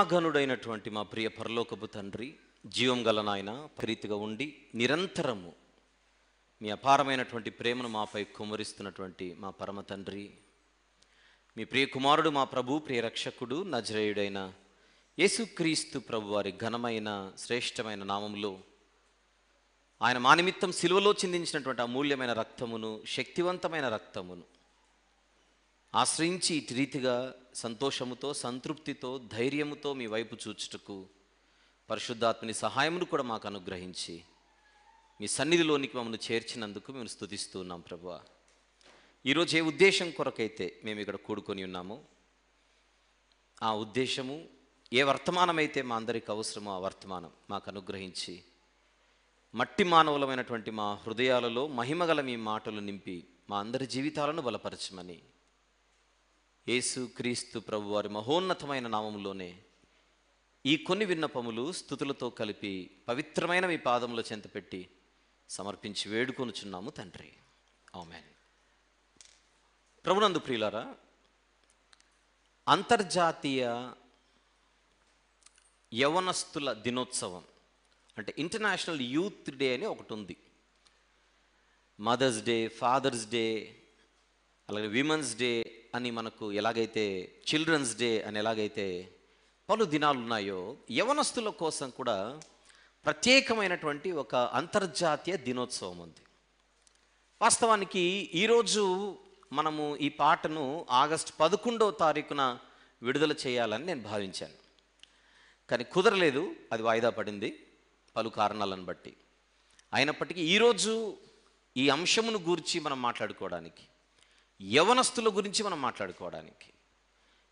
మహిమాఘనుడైనటువంటి మా ప్రియ పరలోకపు తండ్రి, జీవం గల నాయన, ప్రీతిగా ఉండి నిరంతరము మీ అపారమైనటువంటి ప్రేమను మాపై కుమ్మరిస్తున్నటువంటి మా పరమ తండ్రి, మీ ప్రియ కుమారుడు, మా ప్రభు, ప్రియ రక్షకుడు, నజరేయుడైన యేసుక్రీస్తు ప్రభు వారి ఘనమైన శ్రేష్టమైన నామములో ఆయన మా నిమిత్తం సిలువలో చిందించినటువంటి అమూల్యమైన రక్తమును, శక్తివంతమైన రక్తమును ఆశ్రయించి ఇటు రీతిగా సంతోషముతో, సంతృప్తితో, ధైర్యముతో మీ వైపు చూచుటకు పరిశుద్ధాత్మని సహాయమును కూడా మాకు అనుగ్రహించి మీ సన్నిధిలోనికి మమ్మల్ని చేర్చినందుకు మేము స్తుతిస్తూ ఉన్నాం ప్రభువా. ఈరోజు ఏ ఉద్దేశం కొరకైతే మేము ఇక్కడ కూడుకొని ఉన్నామో ఆ ఉద్దేశము, ఏ వర్తమానమైతే మా అందరికి అవసరమో ఆ వర్తమానం మాకు అనుగ్రహించి మట్టి మానవులమైనటువంటి మా హృదయాలలో మహిమగల మీ మాటలు నింపి మా అందరి జీవితాలను బలపరచమని యేసు క్రీస్తు ప్రభు వారి మహోన్నతమైన నామములోనే ఈ కొన్ని విన్నపములు స్తుతులతో కలిపి పవిత్రమైన మీ పాదముల చెంత పెట్టి సమర్పించి వేడుకొనుచున్నాము తండ్రి, ఆమేన్. ప్రభునందు ప్రియులారా, అంతర్జాతీయ యవనస్తుల దినోత్సవం అంటే ఇంటర్నేషనల్ యూత్ డే అని ఒకటి ఉంది. మదర్స్ డే, ఫాదర్స్ డే, అలాగే విమెన్స్ డే అని మనకు ఎలాగైతే చిల్డ్రన్స్ డే అని ఎలాగైతే పలు దినాలు ఉన్నాయో, యవనస్తుల కోసం కూడా ప్రత్యేకమైనటువంటి ఒక అంతర్జాతీయ దినోత్సవం ఉంది. వాస్తవానికి ఈరోజు మనము ఈ పాటను ఆగస్టు 11వ తారీఖున విడుదల చేయాలని నేను భావించాను, కానీ కుదరలేదు. అది వాయిదా పడింది పలు కారణాలను బట్టి. అయినప్పటికీ ఈరోజు ఈ అంశమును గురించి మనం మాట్లాడుకోవడానికి, యవనస్తుల గురించి మనం మాట్లాడుకోవడానికి,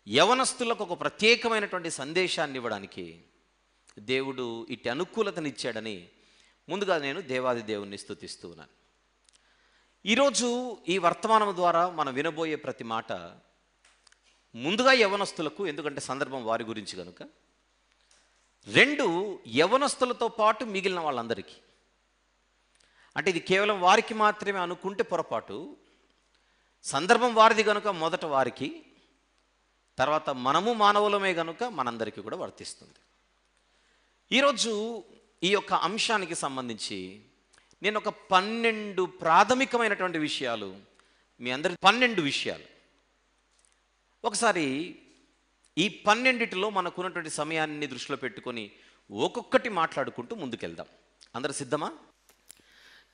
యవనస్తులకు ఒక ప్రత్యేకమైనటువంటి సందేశాన్ని ఇవ్వడానికి దేవుడు ఇట్టి అనుకూలతనిచ్చాడని ముందుగా నేను దేవాది దేవుణ్ణి స్తుతిస్తూ ఉన్నాను. ఈరోజు ఈ వర్తమానం ద్వారా మనం వినబోయే ప్రతి మాట ముందుగా యవనస్తులకు, ఎందుకంటే సందర్భం వారి గురించి కనుక. రెండు, యవనస్తులతో పాటు మిగిలిన వాళ్ళందరికీ. అంటే ఇది కేవలం వారికి మాత్రమే అనుకుంటే పొరపాటు. సందర్భం వారిది కనుక మొదట వారికి, తర్వాత మనము మానవులమే కనుక మనందరికీ కూడా వర్తిస్తుంది. ఈరోజు ఈ యొక్క అంశానికి సంబంధించి నేను ఒక 12 ప్రాథమికమైనటువంటి విషయాలు మీ అందరి 12 విషయాలు ఒకసారి ఈ 12లో మనకున్నటువంటి సమయాన్ని దృష్టిలో పెట్టుకొని ఒక్కొక్కటి మాట్లాడుకుంటూ ముందుకెళ్దాం. అందరు సిద్ధమా?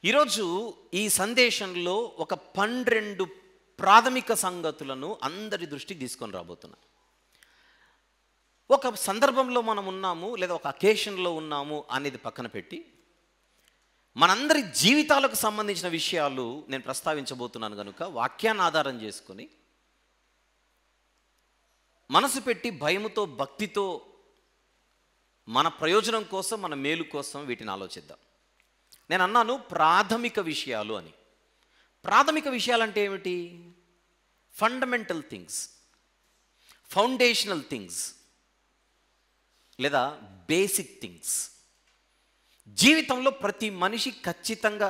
ఈరోజు ఈ సందేశంలో ఒక 12 ప్రాథమిక సంగతులను అందరి దృష్టికి తీసుకొని రాబోతున్నా. ఒక సందర్భంలో మనం ఉన్నాము లేదా ఒక అకేషన్లో ఉన్నాము అనేది పక్కన పెట్టి మనందరి జీవితాలకు సంబంధించిన విషయాలు నేను ప్రస్తావించబోతున్నాను కనుక వాక్యాన్ని ఆధారం చేసుకొని మనసు పెట్టి భయముతో, భక్తితో మన ప్రయోజనం కోసం, మన మేలు కోసం వీటిని ఆలోచిద్దాం. నేను అన్నాను ప్రాథమిక విషయాలు అని. ప్రాథమిక విషయాలంటే ఏమిటి? ఫండమెంటల్ థింగ్స్, ఫౌండేషనల్ థింగ్స్ లేదా బేసిక్ థింగ్స్. జీవితంలో ప్రతి మనిషి ఖచ్చితంగా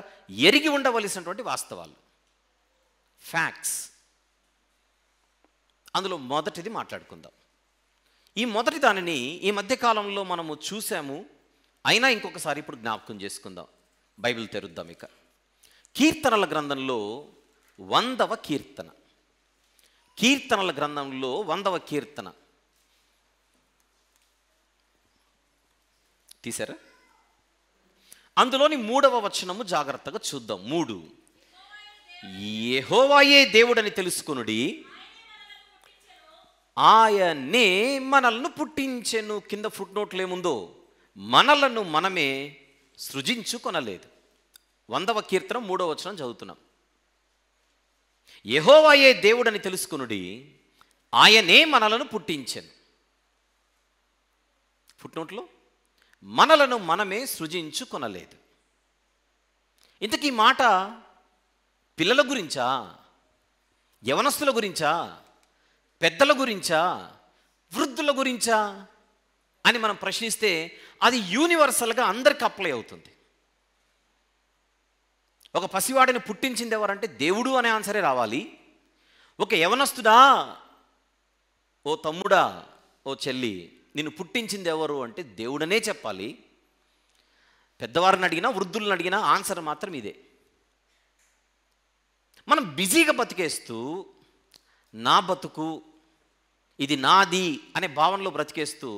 ఎరిగి ఉండవలసినటువంటి వాస్తవాలు, ఫ్యాక్ట్స్. అందులో మొదటిది మాట్లాడుకుందాం. ఈ మొదటి దానిని ఈ మధ్యకాలంలో మనము చూసాము, అయినా ఇంకొకసారి ఇప్పుడు జ్ఞాపకం చేసుకుందాం. బైబిల్ తెరుద్దాం. ఇక కీర్తనల గ్రంథంలో 100వ కీర్తన, కీర్తనల గ్రంథంలో 100వ కీర్తన తీసారా? అందులోని 3వ వచనము జాగ్రత్తగా చూద్దాం. 3, యెహోవాయే దేవుడని తెలుసుకొనుడి, ఆయనే మనల్ని పుట్టించెను. కింద ఫుట్ నోట్లు ఏముందో, మనలను మనమే సృజించుకొనలేదు. 100వ కీర్తన 3వ వచనం చదువుతున్నాం. యెహోవాయే దేవుడని తెలుసుకొనుడి, ఆయనే మనలను పుట్టించెను. ఫుట్ నోట్లో మనలను మనమే సృజించుకొనలేదు. ఇంతకీ మాట పిల్లల గురించా, యవనస్తుల గురించా, పెద్దల గురించా, వృద్ధుల గురించా అని మనం ప్రశ్నిస్తే అది యూనివర్సల్గా అందరికి అప్లై అవుతుంది. ఒక పసివాడిని పుట్టించింది ఎవరంటే దేవుడు అనే ఆన్సరే రావాలి. ఒక యవనస్తుడా, ఓ తమ్ముడా, ఓ చెల్లి, నిన్ను పుట్టించింది ఎవరు అంటే దేవుడనే చెప్పాలి. పెద్దవారిని అడిగినా వృద్ధులను అడిగినా ఆన్సర్ మాత్రం ఇదే. మనం బిజీగా బతికేస్తూ నా బతుకు ఇది నాది అనే భావనలో బ్రతికేస్తూ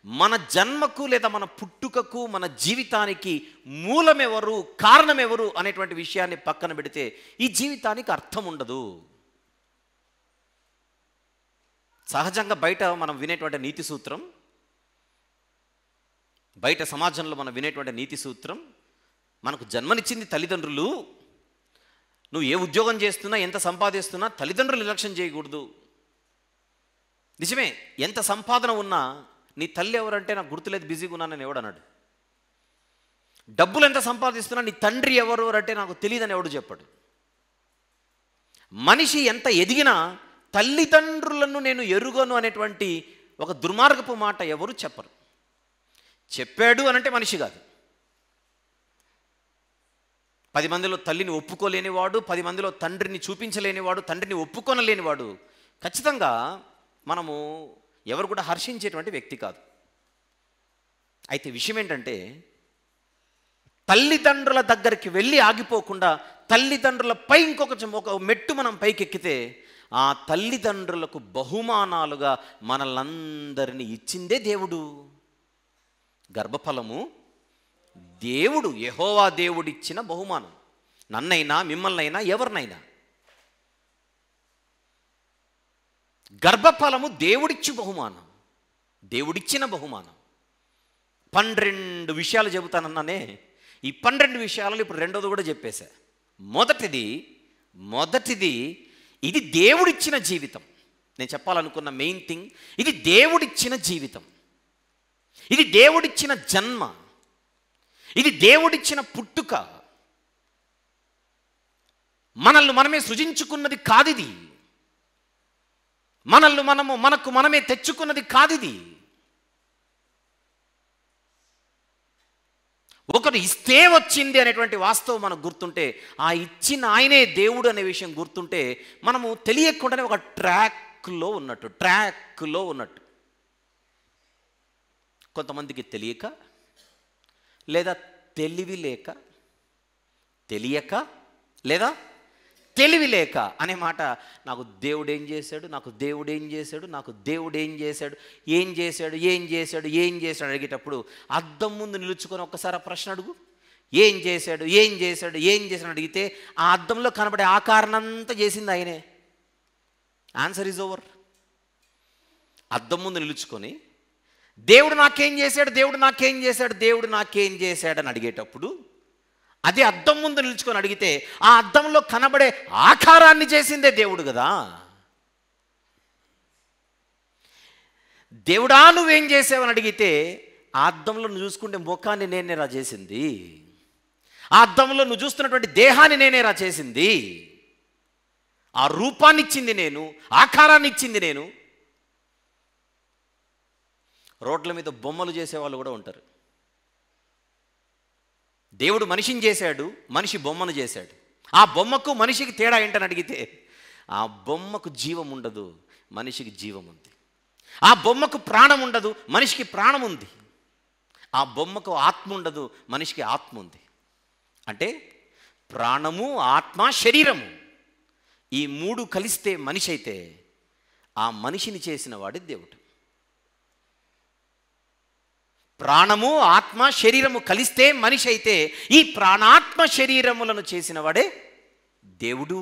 మన జన్మకు లేదా మన పుట్టుకకు మన జీవితానికి మూలమెవరు, కారణమెవరు అనేటువంటి విషయాన్ని పక్కన పెడితే ఈ జీవితానికి అర్థం ఉండదు. సహజంగా బయట మనం వినేటువంటి నీతి సూత్రం, బయట సమాజంలో మనం వినేటువంటి నీతి సూత్రం, మనకు జన్మనిచ్చింది తల్లిదండ్రులు, నువ్వు ఏ ఉద్యోగం చేస్తున్నా ఎంత సంపాదిస్తున్నా తల్లిదండ్రులు నిర్లక్ష్యం చేయకూడదు. నిజమే, ఎంత సంపాదన ఉన్నా నీ తల్లి ఎవరంటే నాకు గుర్తులేదు, బిజీగా ఉన్నానని ఎవడన్నాడు. డబ్బులు ఎంత సంపాదిస్తున్నా నీ తండ్రి ఎవరు అంటే నాకు తెలియదని ఎవడు చెప్పాడు. మనిషి ఎంత ఎదిగినా తల్లిదండ్రులను నేను ఎరుగను అనేటువంటి ఒక దుర్మార్గపు మాట ఎవరు చెప్పరు. చెప్పాడు అనంటే మనిషి కాదు. 10 మందిలో తల్లిని ఒప్పుకోలేనివాడు, 10 మందిలో తండ్రిని చూపించలేనివాడు, తండ్రిని ఒప్పుకొనలేనివాడు ఖచ్చితంగా మనము ఎవరు కూడా హర్షించేటువంటి వ్యక్తి కాదు. అయితే విషయం ఏంటంటే తల్లిదండ్రుల దగ్గరికి వెళ్ళి ఆగిపోకుండా తల్లిదండ్రులపై ఒక మెట్టు మనం పైకెక్కితే ఆ తల్లిదండ్రులకు బహుమానాలుగా మనలందరినీ ఇచ్చిందే దేవుడు. గర్భఫలము దేవుడు, యెహోవా దేవుడిచ్చిన బహుమానం. నన్నైనా మిమ్మల్నైనా ఎవరినైనా గర్భఫలము దేవుడిచ్చి బహుమానం, దేవుడిచ్చిన బహుమానం. 12 విషయాలు చెబుతానన్నానే, ఈ 12 విషయాలలో ఇప్పుడు రెండోది కూడా చెప్పేశా. మొదటిది ఇది దేవుడిచ్చిన జీవితం. నేను చెప్పాలనుకున్న మెయిన్ థింగ్, ఇది దేవుడిచ్చిన జీవితం, ఇది దేవుడిచ్చిన జన్మ, ఇది దేవుడిచ్చిన పుట్టుక. మనల్ని మనమే సృజించుకున్నది కాదిది, మనకు మనమే తెచ్చుకున్నది కాదిది. ఒకరు ఇస్తే వచ్చింది అనేటువంటి వాస్తవం మనకు గుర్తుంటే, ఆ ఇచ్చిన ఆయనే దేవుడు అనే విషయం గుర్తుంటే మనము తెలియకుండానే ఒక ట్రాక్లో ఉన్నట్టు. కొంతమందికి తెలియక లేదా తెలివి లేక, తెలియక లేదా తెలివి లేక అనే మాట, నాకు దేవుడు ఏం చేశాడు, నాకు దేవుడు ఏం చేశాడు, నాకు దేవుడు ఏం చేశాడు, ఏం చేశాడు ఏం చేశాడు ఏం చేశాడు అడిగేటప్పుడు అద్దం ముందు నిలుచుకొని ఒక్కసారి ఆ ప్రశ్న అడుగు. ఏం చేశాడు ఏం చేశాడు ఏం చేశాడు అడిగితే ఆ అద్దంలో కనబడే ఆకారణంతా చేసింది ఆయనే. Answer is over. అద్దం ముందు నిలుచుకొని దేవుడు నాకేం చేశాడు, దేవుడు నాకేం చేశాడు, దేవుడు నాకేం చేశాడు అని అడిగేటప్పుడు అదే అద్దం ముందు నిలుచుకొని అడిగితే ఆ అద్దంలో కనబడే ఆకారాన్ని చేసిందే దేవుడు కదా. దేవుడా నువ్వేం చేసావని అడిగితే ఆ అద్దంలో నువ్వు చూసుకుంటే ముఖాన్ని నేనే రా చేసింది, ఆ అద్దంలో నువ్వు చూస్తున్నటువంటి దేహాన్ని నేనే రా చేసింది, ఆ రూపాన్ని ఇచ్చింది నేను, ఆకారాన్ని ఇచ్చింది నేను. రోడ్ల మీద బొమ్మలు చేసేవాళ్ళు కూడా ఉంటారు. దేవుడు మనిషిని చేశాడు, మనిషి బొమ్మను చేశాడు. ఆ బొమ్మకు మనిషికి తేడా ఏంటని అడిగితే ఆ బొమ్మకు జీవం ఉండదు, మనిషికి జీవం ఉంది. ఆ బొమ్మకు ప్రాణం ఉండదు, మనిషికి ప్రాణం ఉంది. ఆ బొమ్మకు ఆత్మ ఉండదు, మనిషికి ఆత్మ ఉంది. అంటే ప్రాణము, ఆత్మ, శరీరము ఈ 3 కలిస్తే మనిషి అయితే ఆ మనిషిని చేసిన వాడి దేవుడు. ప్రాణము, ఆత్మ, శరీరము కలిస్తే మనిషి అయితే ఈ ప్రాణాత్మ శరీరములను చేసిన వాడే దేవుడు.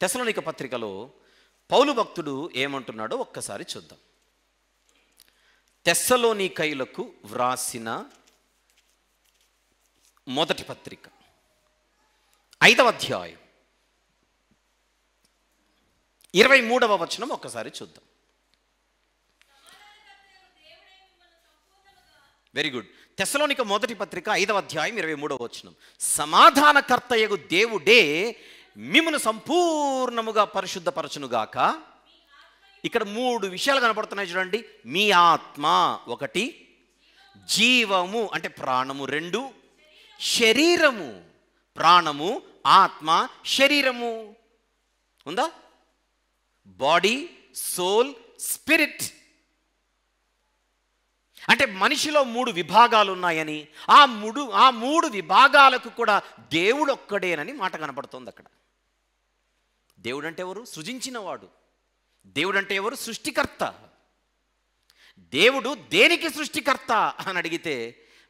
తెస్సలోనిక పత్రికలో పౌలు భక్తుడు ఏమంటున్నాడో ఒక్కసారి చూద్దాం. తెస్సలోనికయులకు వ్రాసిన మొదటి పత్రిక 5వ అధ్యాయం 23వ వచనం ఒక్కసారి చూద్దాం. Very good. తెస్సలోనిక మొదటి పత్రిక 5వ అధ్యాయం 23వ వచనం. సమాధానకర్తయగు దేవుడే మిమ్మును సంపూర్ణముగా పరిశుద్ధపరచునుగాక. ఇక్కడ 3 విషయాలు కనపడుతున్నాయి చూడండి. మీ ఆత్మ 1, జీవము అంటే ప్రాణము 2, శరీరము. ప్రాణము, ఆత్మ, శరీరము ఉందా? Body, soul, spirit. అంటే మనిషిలో 3 విభాగాలు ఉన్నాయని, ఆ మూడు విభాగాలకు కూడా దేవుడు ఒక్కడేనని మాట కనపడుతోంది అక్కడ. దేవుడు అంటే ఎవరు? సృజించినవాడు. దేవుడు అంటే ఎవరు? సృష్టికర్త. దేవుడు దేనికి సృష్టికర్త అని అడిగితే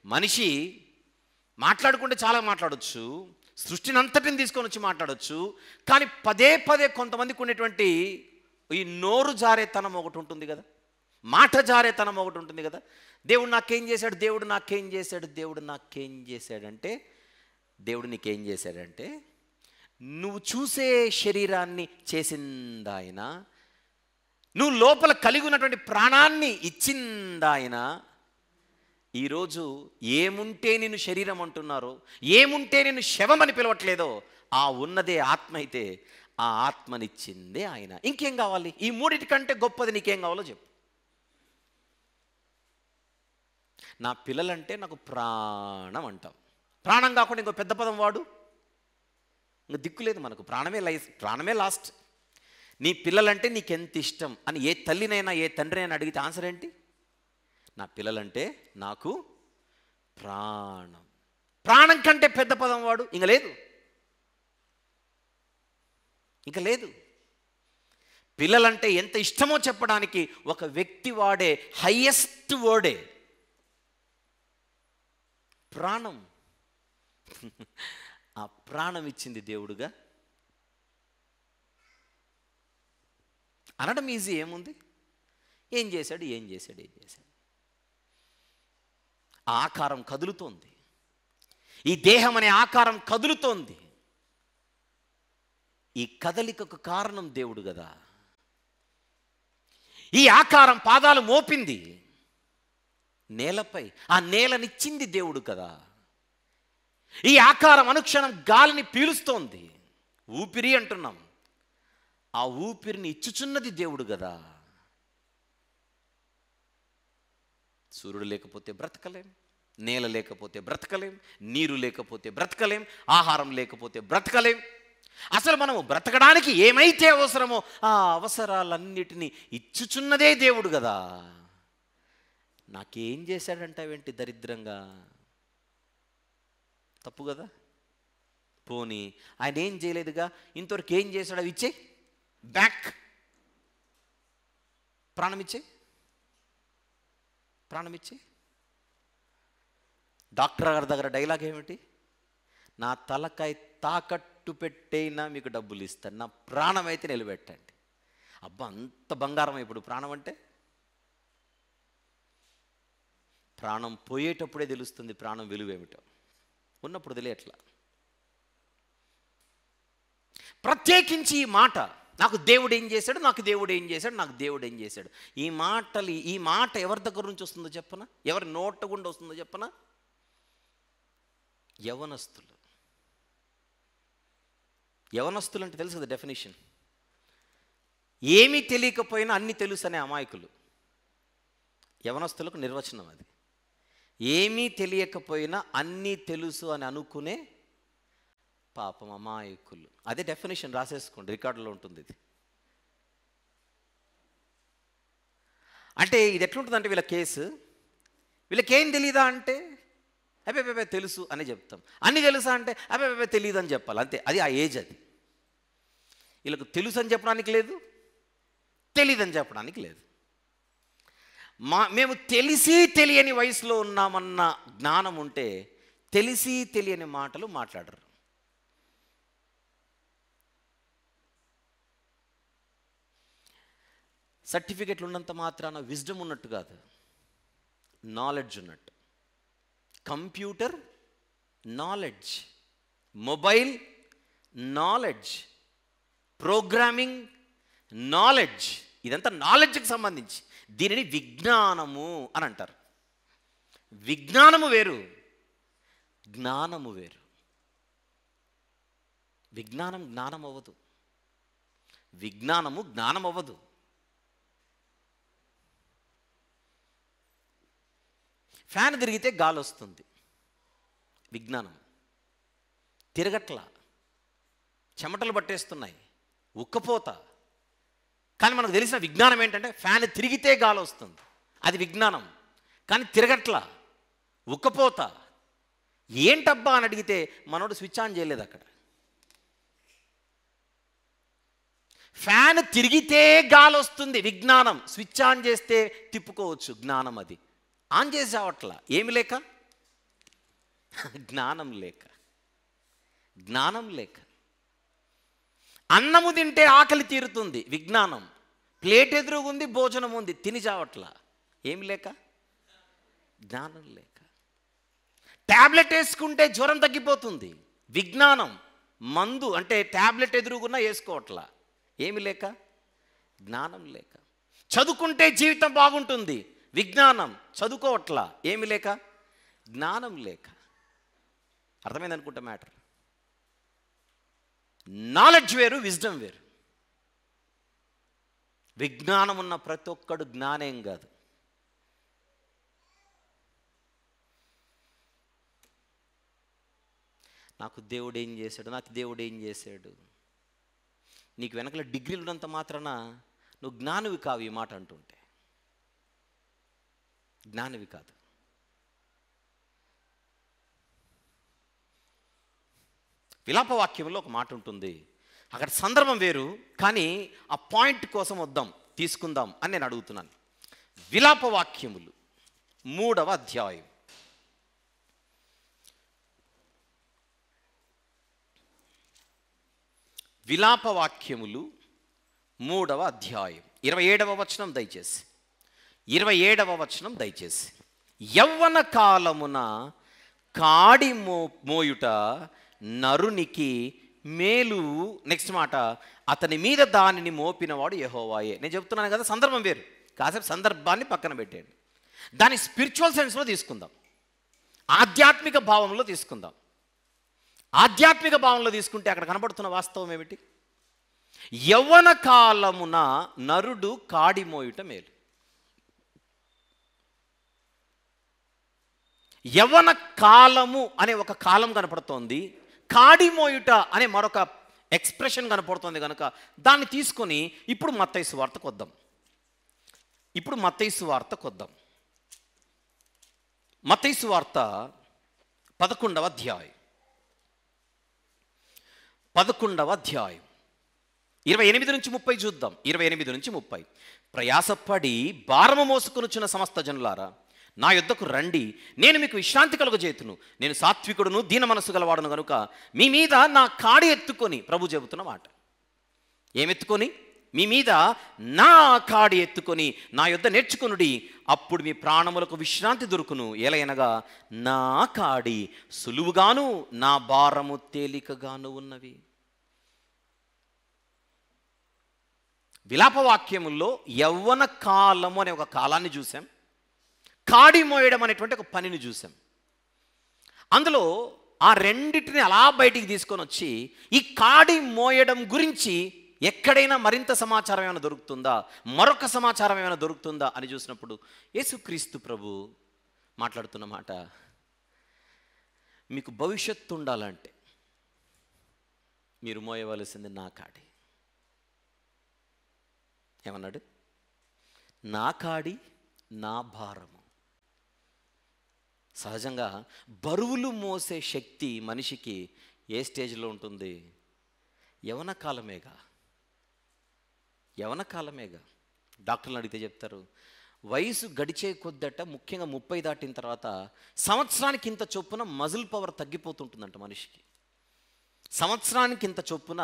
మనిషి మాట్లాడుకుంటే చాలా మాట్లాడొచ్చు, సృష్టిని అంతటిని తీసుకొని వచ్చి మాట్లాడొచ్చు. కానీ పదే పదే కొంతమందికి ఉండేటువంటి ఈ నోరు జారేతనం ఒకటి ఉంటుంది కదా, మాట జారేతనం ఒకటి ఉంటుంది కదా. దేవుడు నాకేం చేశాడు, దేవుడు నాకేం చేశాడు, దేవుడు నాకేం చేశాడంటే, దేవుడు నీకేం చేశాడంటే నువ్వు చూసే శరీరాన్ని చేసిందాయన, నువ్వు లోపల కలిగి ఉన్నటువంటి ప్రాణాన్ని ఇచ్చిందాయన. ఈరోజు ఏముంటే నేను శరీరం అంటున్నారో, ఏముంటే నేను శవం అని పిలవట్లేదో, ఆ ఉన్నదే ఆత్మ అయితే ఆ ఆత్మనిచ్చిందే ఆయన. ఇంకేం కావాలి? ఈ మూడిటికంటే గొప్పది నీకేం కావాలో చెప్పు. నా పిల్లలంటే నాకు ప్రాణం అంటాం. ప్రాణం కాకుండా ఇంకో పెద్ద పదం వాడు, ఇంకా దిక్కులేదు మనకు. ప్రాణమే లాస్ట్. నీ పిల్లలంటే నీకెంత ఇష్టం అని ఏ తల్లినైనా ఏ తండ్రినైనా అడిగితే ఆన్సర్ ఏంటి? నా పిల్లలంటే నాకు ప్రాణం. ప్రాణం కంటే పెద్ద పదం వాడు ఇంక లేదు, ఇంక లేదు. పిల్లలంటే ఎంత ఇష్టమో చెప్పడానికి ఒక వ్యక్తి వాడే హైయెస్ట్ వర్డే ప్రాణం. ఆ ప్రాణం ఇచ్చింది దేవుడుగా అనడం ఈజీ. ఏముంది? ఏం చేశాడు, ఏం చేశాడు, ఏం చేశాడు. ఆ ఆకారం కదులుతోంది, ఈ దేహం అనే ఆకారం కదులుతోంది. ఈ కదలికకు కారణం దేవుడు కదా. ఈ ఆకారం పాదాలు మోపింది నేలపై, ఆ నేలనిచ్చింది దేవుడు కదా. ఈ ఆకారం అనుక్షణం గాలిని పీలుస్తోంది, ఊపిరి అంటున్నాం. ఆ ఊపిరిని ఇచ్చుచున్నది దేవుడు కదా. సూర్యుడు లేకపోతే బ్రతకలేం, నేల లేకపోతే బ్రతకలేం, నీరు లేకపోతే బ్రతకలేం, ఆహారం లేకపోతే బ్రతకలేం. అసలు మనము బ్రతకడానికి ఏమైతే అవసరమో ఆ అవసరాలన్నిటినీ ఇచ్చుచున్నదే దేవుడు కదా. నాకేం చేశాడంటావేంటి దరిద్రంగా? తప్పు కదా. పోనీ ఆయన ఏం చేయలేదుగా, ఇంతవరకు ఏం చేశాడు? అవి ఇచ్చే, బ్యాక్ ప్రాణమిచ్చే, ప్రాణమిచ్చే. డాక్టర్ గారి దగ్గర డైలాగ్ ఏమిటి? నా తలకాయ తాకట్టు పెట్టైనా మీకు డబ్బులు ఇస్తాను, నా ప్రాణం అయితే నిలబెట్టండి. అబ్బా, అంత బంగారం ఇప్పుడు ప్రాణం అంటే. ప్రాణం పోయేటప్పుడే తెలుస్తుంది ప్రాణం విలువేమిటో, ఉన్నప్పుడు తెలియట్లా. ప్రత్యేకించి ఈ మాట, నాకు దేవుడు ఏం చేశాడు, నాకు దేవుడు ఏం చేశాడు, నాకు దేవుడు ఏం చేశాడు, ఈ మాట ఎవరి దగ్గర నుంచి వస్తుందో చెప్పనా? ఎవరి నోట గుండా వస్తుందో చెప్పనా? యవనస్తులు. యవనస్తులు అంటే తెలుసు కదా డెఫినేషన్. ఏమీ తెలియకపోయినా అన్నీ తెలుసు అనే అమాయకులు. యవనస్తులకు నిర్వచనం అది. ఏమీ తెలియకపోయినా అన్నీ తెలుసు అని అనుకునే పాపం అమాయకులు. అదే డెఫినేషన్, రాసేసుకోండి, రికార్డులో ఉంటుంది ఇది. అంటే ఇది ఎట్లుంటుందంటే వీళ్ళ కేసు, వీళ్ళకేం తెలీదా అంటే అబ్బే తెలుసు అని చెప్తాం. అన్నీ తెలుసా అంటే అబ్బే తెలియదు అని చెప్పాలి, అంతే. అది ఆ ఏజ్. అది వీళ్ళకు తెలుసు అని చెప్పడానికి లేదు, తెలీదని చెప్పడానికి లేదు. మేము తెలిసి తెలియని వయసులో ఉన్నామన్న జ్ఞానం ఉంటే తెలిసి తెలియని మాటలు మాట్లాడరు. సర్టిఫికెట్లు ఉన్నంత మాత్రాన విజ్డమ్ ఉన్నట్టు కాదు, నాలెడ్జ్ ఉన్నట్టు. Computer knowledge, mobile knowledge, programming knowledge, ఇదంతా నాలెడ్జ్కి సంబంధించి. దీనిని విజ్ఞానము అని అంటారు. విజ్ఞానము వేరు, జ్ఞానము వేరు. విజ్ఞానం జ్ఞానం అవ్వదు, విజ్ఞానము జ్ఞానం అవ్వదు. ఫ్యాన్ తిరిగితే గాలి వస్తుంది, విజ్ఞానం. తిరగట్లా, చెమటలు పట్టేస్తున్నాయి, ఉక్కపోత. కానీ మనకు తెలిసిన విజ్ఞానం ఏంటంటే ఫ్యాన్ తిరిగితే గాలి వస్తుంది, అది విజ్ఞానం. కానీ తిరగట్లా, ఉక్కపోత. ఏంటబ్బా అని అడిగితే మనోడు స్విచ్ ఆన్ చేయలేదు అక్కడ. ఫ్యాన్ తిరిగితే గాలి వస్తుంది, విజ్ఞానం. స్విచ్ ఆన్ చేస్తే తిప్పుకోవచ్చు, జ్ఞానం. అది ఆన్ చేసావట్లా. ఏమి లేక? జ్ఞానం లేక. జ్ఞానం లేక. అన్నము తింటే ఆకలి తీరుతుంది, విజ్ఞానం. ప్లేట్ ఎదురుగుంది, భోజనం ఉంది, తిని చావట్లా. ఏమి లేక? జ్ఞానం లేక. ట్యాబ్లెట్ వేసుకుంటే జ్వరం తగ్గిపోతుంది, విజ్ఞానం. మందు అంటే ట్యాబ్లెట్ ఎదురుగున్నా వేసుకోవట్లా. ఏమి లేక? జ్ఞానం లేక. చదువుకుంటే జీవితం బాగుంటుంది, విజ్ఞానం. చదువుకోవట్లా. ఏమి లేక? జ్ఞానం లేక. అర్థమైంది అనుకుంటా మ్యాటర్. నాలెడ్జ్ వేరు, విజ్డమ్ వేరు. విజ్ఞానం ఉన్న ప్రతి ఒక్కడు జ్ఞానేం కాదు. నాకు దేవుడు ఏం చేశాడు, నాకు దేవుడు ఏం చేశాడు. నీకు వెనకల డిగ్రీలు ఉన్నంత మాత్రాన నువ్వు జ్ఞానివి కావు. ఈ మాట అంటుంటే జ్ఞానివి కాదు. విలాపవాక్యంలో ఒక మాట ఉంటుంది, అక్కడ సందర్భం వేరు, కానీ ఆ పాయింట్ కోసం వద్దాం, తీసుకుందాం అని నేను అడుగుతున్నాను. విలాపవాక్యములు 3వ అధ్యాయం. విలాపవాక్యములు 3వ అధ్యాయం 27వ వచనం దయచేసి. 27వ వచనం దయచేసి. యవ్వన కాలమున కాడి మోయుట నరునికి మేలు. నెక్స్ట్ మాట, అతని మీద దానిని మోపినవాడు యెహోవాయే. నేను చెప్తున్నాను కదా, సందర్భం వేరు. కాసేపు సందర్భాన్ని పక్కన పెట్టండి. దాని స్పిరిచువల్ సెన్స్లో తీసుకుందాం, ఆధ్యాత్మిక భావంలో తీసుకుందాం. ఆధ్యాత్మిక భావంలో తీసుకుంటే అక్కడ కనబడుతున్న వాస్తవం ఏమిటి? యవ్వన కాలమున నరుడు కాడి మోయుట మేలు. యవ్వన కాలము అనే ఒక కాలం కనపడుతోంది, కాడి మోయుట అనే మరొక ఎక్స్ప్రెషన్ కనపడుతోంది. కనుక దాన్ని తీసుకొని ఇప్పుడు మత్తయి సువార్తకు వద్దాం. మత్తయి సువార్త 11వ అధ్యాయం. 28 నుంచి 30 చూద్దాం. 28 నుంచి 30. ప్రయాసపడి భారము మోసుకొనుచున్న సమస్త జనులారా, నా యొద్దకు రండి, నేను మీకు విశ్రాంతి కలుగజేతును. నేను సాత్వికుడును, దీన మనస్సు గలవాడును గనుక మీ మీద నా కాడి ఎత్తుకొని, ప్రభు చెబుతున్న మాట. ఏమెత్తుకొని? మీ మీద నా కాడి ఎత్తుకొని నా యొద్ద నేర్చుకొనుడి, అప్పుడు మీ ప్రాణములకు విశ్రాంతి దొరుకును. ఎలయనగా నా కాడి సులువుగాను నా భారము తేలికగాను ఉన్నవి. విలాపవాక్యముల్లో యవ్వన కాలము అనే ఒక కాలాన్ని చూసాం, కాడి మోయడం అనేటువంటి ఒక పనిని చూసాం. అందులో ఆ రెండిటిని అలా బయటికి తీసుకొని వచ్చి ఈ కాడి మోయడం గురించి ఎక్కడైనా మరింత సమాచారం ఏమైనా దొరుకుతుందా, మరొక సమాచారం ఏమైనా దొరుకుతుందా అని చూసినప్పుడు యేసుక్రీస్తు ప్రభు మాట్లాడుతున్న మాట, మీకు భవిష్యత్తు ఉండాలంటే మీరు మోయవలసింది నా కాడి. ఏమన్నాడు? నా కాడి నా భారము. సహజంగా బరువులు మోసే శక్తి మనిషికి ఏ స్టేజ్లో ఉంటుంది? యవన కాలమేగా. డాక్టర్లు అడిగితే చెప్తారు, వయసు గడిచే కొద్దట, ముఖ్యంగా 30 దాటిన తర్వాత సంవత్సరానికి ఇంత చొప్పున మజిల్ పవర్ తగ్గిపోతుంటుందంట మనిషికి. సంవత్సరానికి ఇంత చొప్పున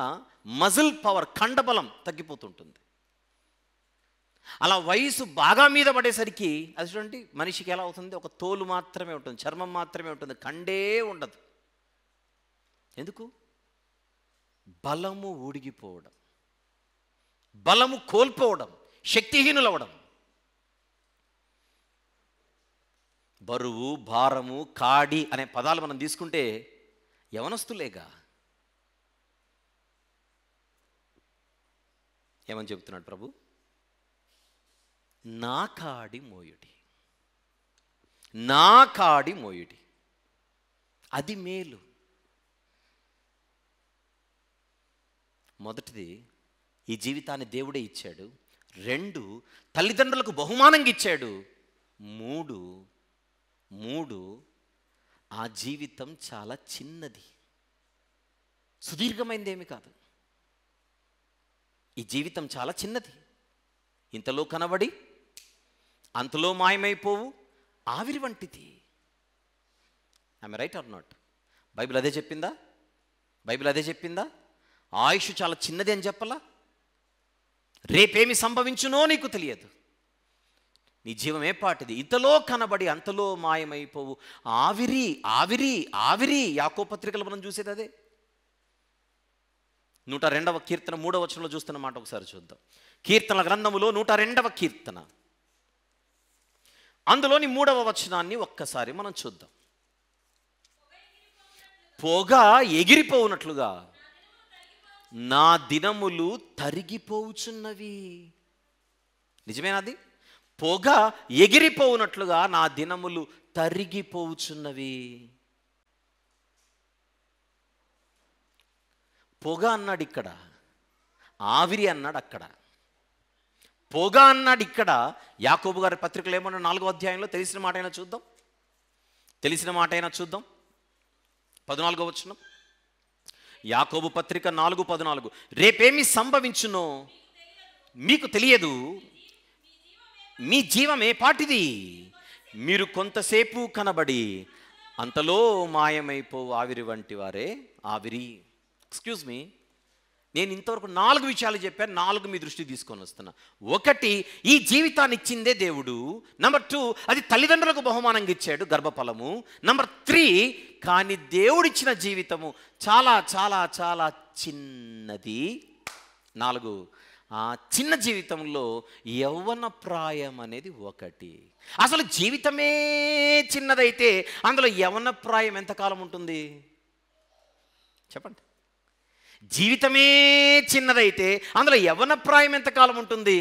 మజిల్ పవర్, కండబలం తగ్గిపోతుంటుంది. అలా వయసు బాగా మీద పడేసరికి అది చూడండి, మనిషికి ఎలా అవుతుంది? ఒక తోలు మాత్రమే ఉంటుంది, చర్మం మాత్రమే ఉంటుంది, కండే ఉండదు. ఎందుకు? బలము ఊడిగిపోవడం, బలము కోల్పోవడం, శక్తిహీనులవడం. బరువు, భారము, కాడి అనే పదాలు మనం తీసుకుంటే యవనస్తులేగా. ఏమని చెబుతున్నాడు ప్రభు? నా కాడి మోయుడి, అది మేలు. మొదటిది, ఈ జీవితాన్ని దేవుడే ఇచ్చాడు. 2, తల్లిదండ్రులకు బహుమానంగా ఇచ్చాడు. 3, 3, ఆ జీవితం చాలా చిన్నది, సుదీర్ఘమైనదేమి కాదు. ఈ జీవితం చాలా చిన్నది, ఇంతలో కనబడి అంతలో మాయమైపోవు ఆవిరి వంటిది. I'm right are not? Bible అదే చెప్పిందా? బైబిల్ అదే చెప్పిందా? ఆయుష్ చాలా చిన్నది అని చెప్పలా? రేపేమి సంభవించునో నీకు తెలియదు, నీ జీవం ఏ పాటిది, ఇంతలో కనబడి అంతలో మాయమైపోవు ఆవిరి ఆవిరి ఆవిరి. యాకోబు పత్రికలో మనం చూసేది అదే. 102వ కీర్తన 3వ వచనంలో చూస్తున్న మాట ఒకసారి చూద్దాం. కీర్తనల గ్రంథములో 102వ కీర్తన, అందులోని 3వ వచనాన్ని ఒక్కసారి మనం చూద్దాం. పొగ ఎగిరిపోవునట్లుగా నా దినములు తరిగిపోవుచున్నవి. నిజమేనాది? పొగ ఎగిరిపోవునట్లుగా నా దినములు తరిగిపోవుచున్నవి. పొగ అన్నాడు ఇక్కడ, ఆవిరి అన్నాడు అక్కడ. పొగ అన్నాడు ఇక్కడ. యాకోబు గారి పత్రికలు ఏమన్నా 4వ అధ్యాయంలో తెలిసిన మాట అయినా చూద్దాం. 14వ వచనం, యాకోబు పత్రిక 4:14. రేపేమి సంభవించునో మీకు తెలియదు, మీ జీవం ఏ పాటిది, మీరు కొంతసేపు కనబడి అంతలో మాయమైపోవు ఆవిరి వంటి వారే. ఆవిరి, ఎక్స్క్యూజ్ మీ, నేను ఇంతవరకు 4 విషయాలు చెప్పాను, 4 మీ దృష్టి తీసుకొని వస్తున్నా. 1, ఈ జీవితాన్ని ఇచ్చిందే దేవుడు. నంబర్ 2, అది తల్లిదండ్రులకు బహుమానంగా ఇచ్చాడు, గర్భఫలము. నంబర్ 3, కానీ దేవుడిచ్చిన జీవితము చాలా చాలా చాలా చిన్నది. 4, ఆ చిన్న జీవితంలో యవ్వన ప్రాయం అనేది 1. అసలు జీవితమే చిన్నదైతే అందులో యవ్వన ప్రాయం ఎంతకాలం ఉంటుంది చెప్పండి? జీవితమే చిన్నదైతే అందులో యవ్వన ప్రాయం ఎంతకాలం ఉంటుంది?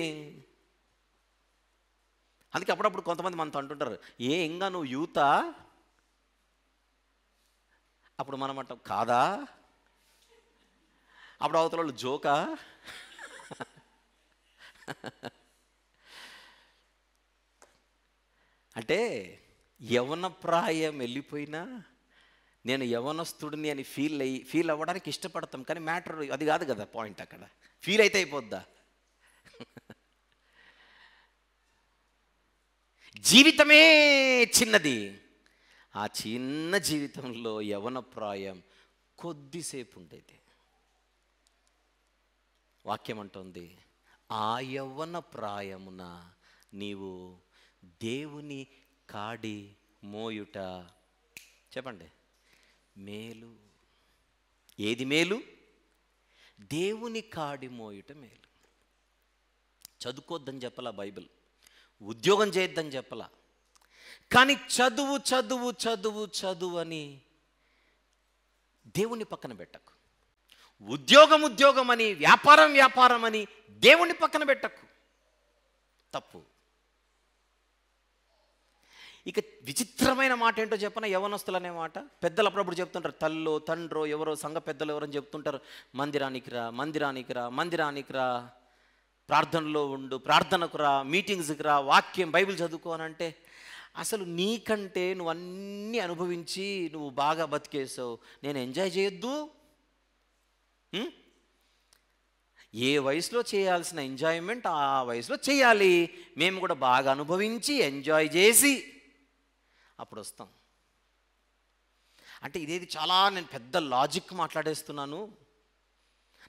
అందుకే అప్పుడప్పుడు కొంతమంది మనతో అంటుంటారు, ఇంకా నువ్వు యూతా? అప్పుడు మనం అంటాం కాదా, అప్పుడు అవతల వాళ్ళు జోకా. అంటే యవ్వన ప్రాయం వెళ్ళిపోయినా నేను యవ్వనస్తుడిని అని ఫీల్ అవ్వడానికి ఇష్టపడతాం, కానీ మ్యాటర్ అది కాదు కదా పాయింట్. అక్కడ ఫీల్ అయితే అయిపోద్దా? జీవితమే చిన్నది, ఆ చిన్న జీవితంలో యవ్వన ప్రాయం కొద్దిసేపు ఉండేది. వాక్యం అంటోంది, ఆ యవ్వన ప్రాయమున నీవు దేవుని కాడి మోయుట చెప్పండి మేలు. ఏది మేలు? దేవుని కాడి మోయుట మేలు. చదువుకోద్దని చెప్పలా బైబిల్, ఉద్యోగం చేయొద్దని చెప్పలా, కానీ చదువు చదువు చదువు చదువు అని దేవుని పక్కన పెట్టకు. ఉద్యోగం ఉద్యోగం అని, వ్యాపారం వ్యాపారం అని దేవుని పక్కన పెట్టకు. తప్పు. ఇక విచిత్రమైన మాట ఏంటో చెప్పన, యవనస్తులు అనే మాట. పెద్దలు అప్పుడప్పుడు చెప్తుంటారు, తల్లో తండ్రో ఎవరో సంఘ పెద్దలు ఎవరని చెప్తుంటారు, మందిరానికి రా మందిరానికి రా మందిరానికి రా, ప్రార్థనలో ఉండు, ప్రార్థనకు రా, మీటింగ్స్కి రా, వాక్యం బైబిల్ చదువుకో అని అంటే, అసలు నీకంటే నువ్వు అన్నీ అనుభవించి నువ్వు బాగా బతికేసావు, నేను ఎంజాయ్ చేయొద్దు? ఏ వయసులో చేయాల్సిన ఎంజాయ్మెంట్ ఆ వయసులో చేయాలి. మేము కూడా బాగా అనుభవించి ఎంజాయ్ చేసి అప్పుడు వస్తాం. అంటే ఇదేది చాలా నేను పెద్ద లాజిక్ మాట్లాడేస్తున్నాను,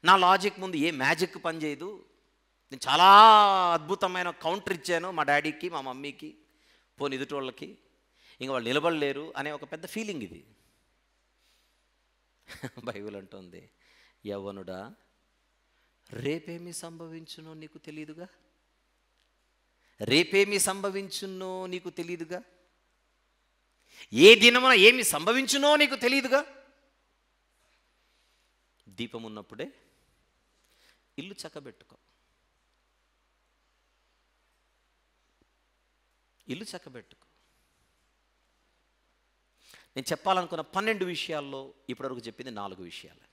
నా లాజిక్ ముందు ఏ మ్యాజిక్ పనిచేయదు. నేను చాలా అద్భుతమైన కౌంటర్ ఇచ్చాను మా డాడీకి మా మమ్మీకి, పోనీ ఎదుటోళ్ళకి, ఇంక వాళ్ళు నిలబడలేరు అనే ఒక పెద్ద ఫీలింగ్ ఇది. బైబిల్ అంటుంది, యవ్వనుడా రేపేమి సంభవించునో నీకు తెలియదుగా, రేపేమి సంభవించునో నీకు తెలియదుగా, ఏ దినమున ఏమి సంభవించునో నీకు తెలియదుగా. దీపం ఉన్నప్పుడే ఇల్లు చక్కబెట్టుకో, ఇల్లు చక్కబెట్టుకో. నేను చెప్పాలనుకున్న 12 విషయాల్లో ఇప్పటివరకు చెప్పింది 4 విషయాలు.